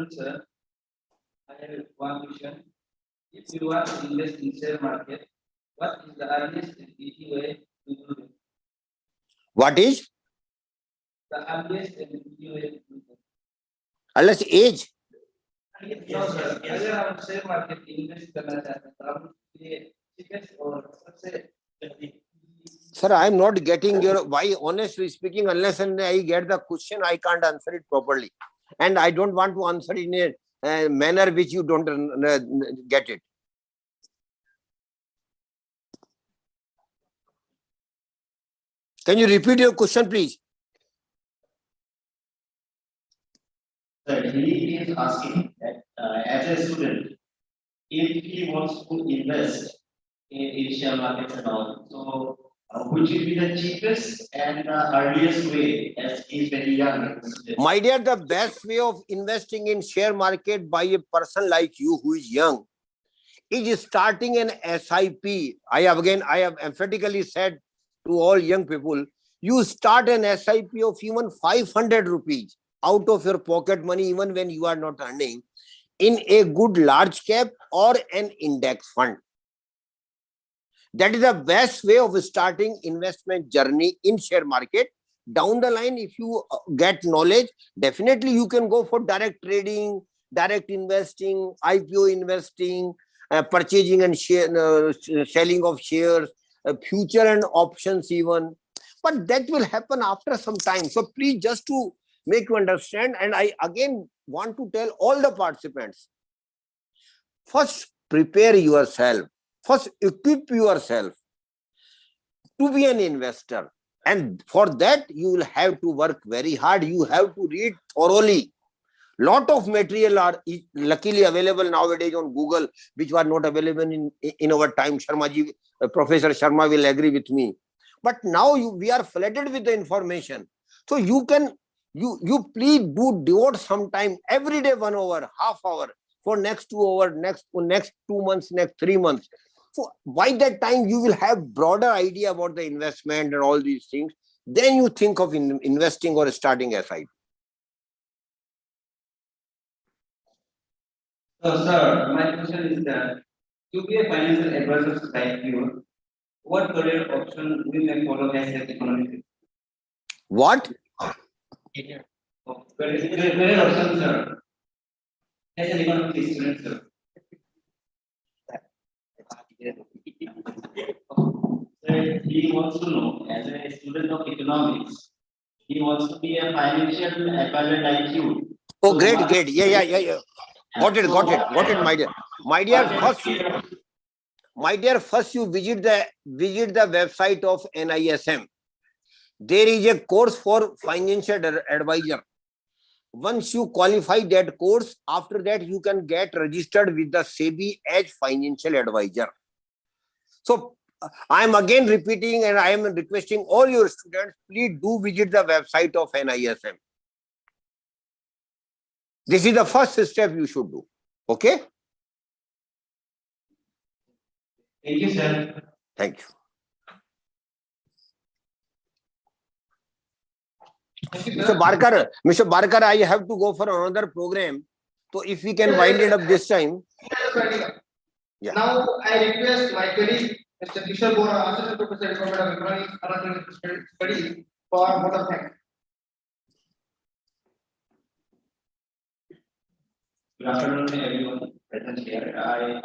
K: Sir, I have one question. If you want to invest in share market, what is the earliest and easy way to do it?
E: What is?
K: The earliest and easy way to do it.
E: Unless age.
K: No, sir. अगर आप share market invest करना चाहते हैं तो आप ये cheapest और सबसे जल्दी
E: Sir, I am not getting your why. Honestly speaking, unless and I get the question, I can't answer it properly, and I don't want to answer it in a manner which you don't get it. Can you repeat your question, please?
K: Sir, he is asking that as a student, if he wants to invest in share markets and all, so which will be the cheapest and the earliest way as he is very young?
E: My dear, the best way of investing in share market by a person like you who is young is starting an SIP. I have emphatically said to all young people, you start an SIP of even 500 rupees out of your pocket money, even when you are not earning, in a good large cap or an index fund. That is the best way of starting investment journey in share market. Down the line, if you get knowledge, definitely you can go for direct trading, direct investing, IPO investing, purchasing and selling of shares, future and options even. But that will happen after some time. So please, just to make you understand, and I again want to tell all the participants, first prepare yourself, first equip yourself to be an investor. And for that, you will have to work very hard. You have to read thoroughly. Lot of material are luckily available nowadays on Google, which were not available in our time. Professor Sharma will agree with me. But now we are flooded with the information. So you please devote some time every day, 1 hour, half hour for next 2 hours, next 2 months, next 3 months. So by that time, you will have broader idea about the investment and all these things. Then you think of investing or starting SIP.
K: So, sir, my question is that to be a financial advisor like you, what career option we may follow as an economic?
E: What?
K: Career option, sir. As an economic student, sir. Sir, he wants to know, as a student of economics, he wants to be a financial advisor like you.
E: Oh,
K: So
E: great.
K: what-
E: Yeah. Got it, my dear. My dear, first you visit the website of NISM. There is a course for financial advisor. Once you qualify that course, after that you can get registered with the SEBI as financial advisor. So I am again repeating, and I am requesting all your students, please do visit the website of NISM. This is the first step you should do. Okay?
K: Thank you, sir.
E: Thank you.
B: Thank you, sir.
E: Mr. Barkar, I have to go for another program. So if we can wind it up this time. Yeah.
B: Now I request my colleague, Mr. Kishore Bora, Assistant Professor, Department of Economics, Arunachal Studies, for vote of thanks.
K: Good afternoon, everyone present here. I,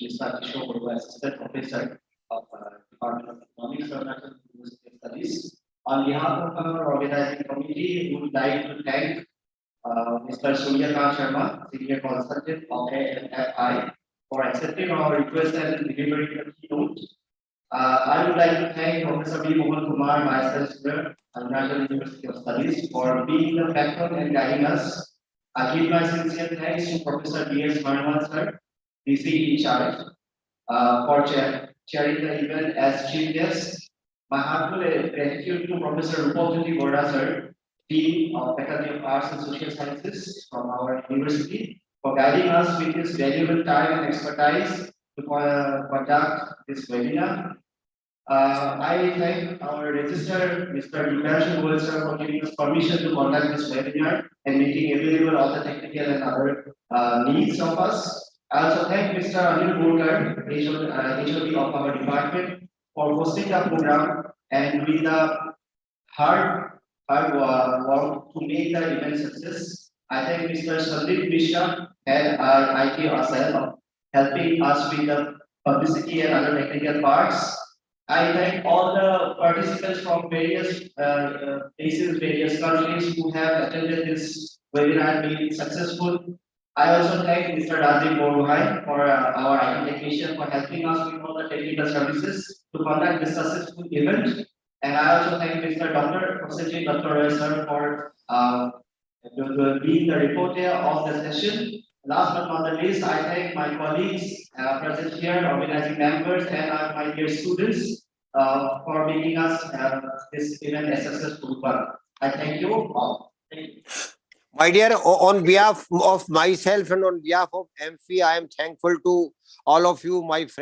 K: Mr. Kishore Bora, Assistant Professor of Department of Economics, Arunachal University Studies. On behalf of our organizing committee, we would like to thank Mr. Suryakant Sharma, Senior Consultant of AFI, for accepting our request and delivering the keynote. I would like to thank Professor B. Mohan Kumar, Vice Chancellor, Arunachal University of Studies, for being the backbone and guiding us. I give my sincere thanks to Professor B.S. Marwan, sir, DC in charge, for chairing the event as chief guest. My heartfelt gratitude to Professor Rupajyoti Gowda, sir, Dean of Faculty of Arts and Social Sciences from our university, for guiding us with his valuable time and expertise to conduct this webinar. I thank our registrar, Mr. Dipanshu Goel, sir, for giving us permission to conduct this webinar and making available all the technical and other needs of us. I also thank Mr. Anil Borkar, HOD of our department, for hosting the program and with the hard work to make the event success. I thank Mr. Sandeep Mishra and IT ourselves, helping us with the publicity and other technical parts. I thank all the participants from various places, various countries who have attended this webinar and made it successful. I also thank Mr. Rajiv Borgohain for our IT technician for helping us with all the technical services to conduct this successful event. And I also thank Mr. Dr. Roy, sir, for being the reporter of the session. Last but not the least, I thank my colleagues present here, organizing members, and my dear students for making us this event a successful one. I thank you all. Thank you.
E: My dear, on behalf of myself and on behalf of Amfi, I am thankful to all of you, my friends.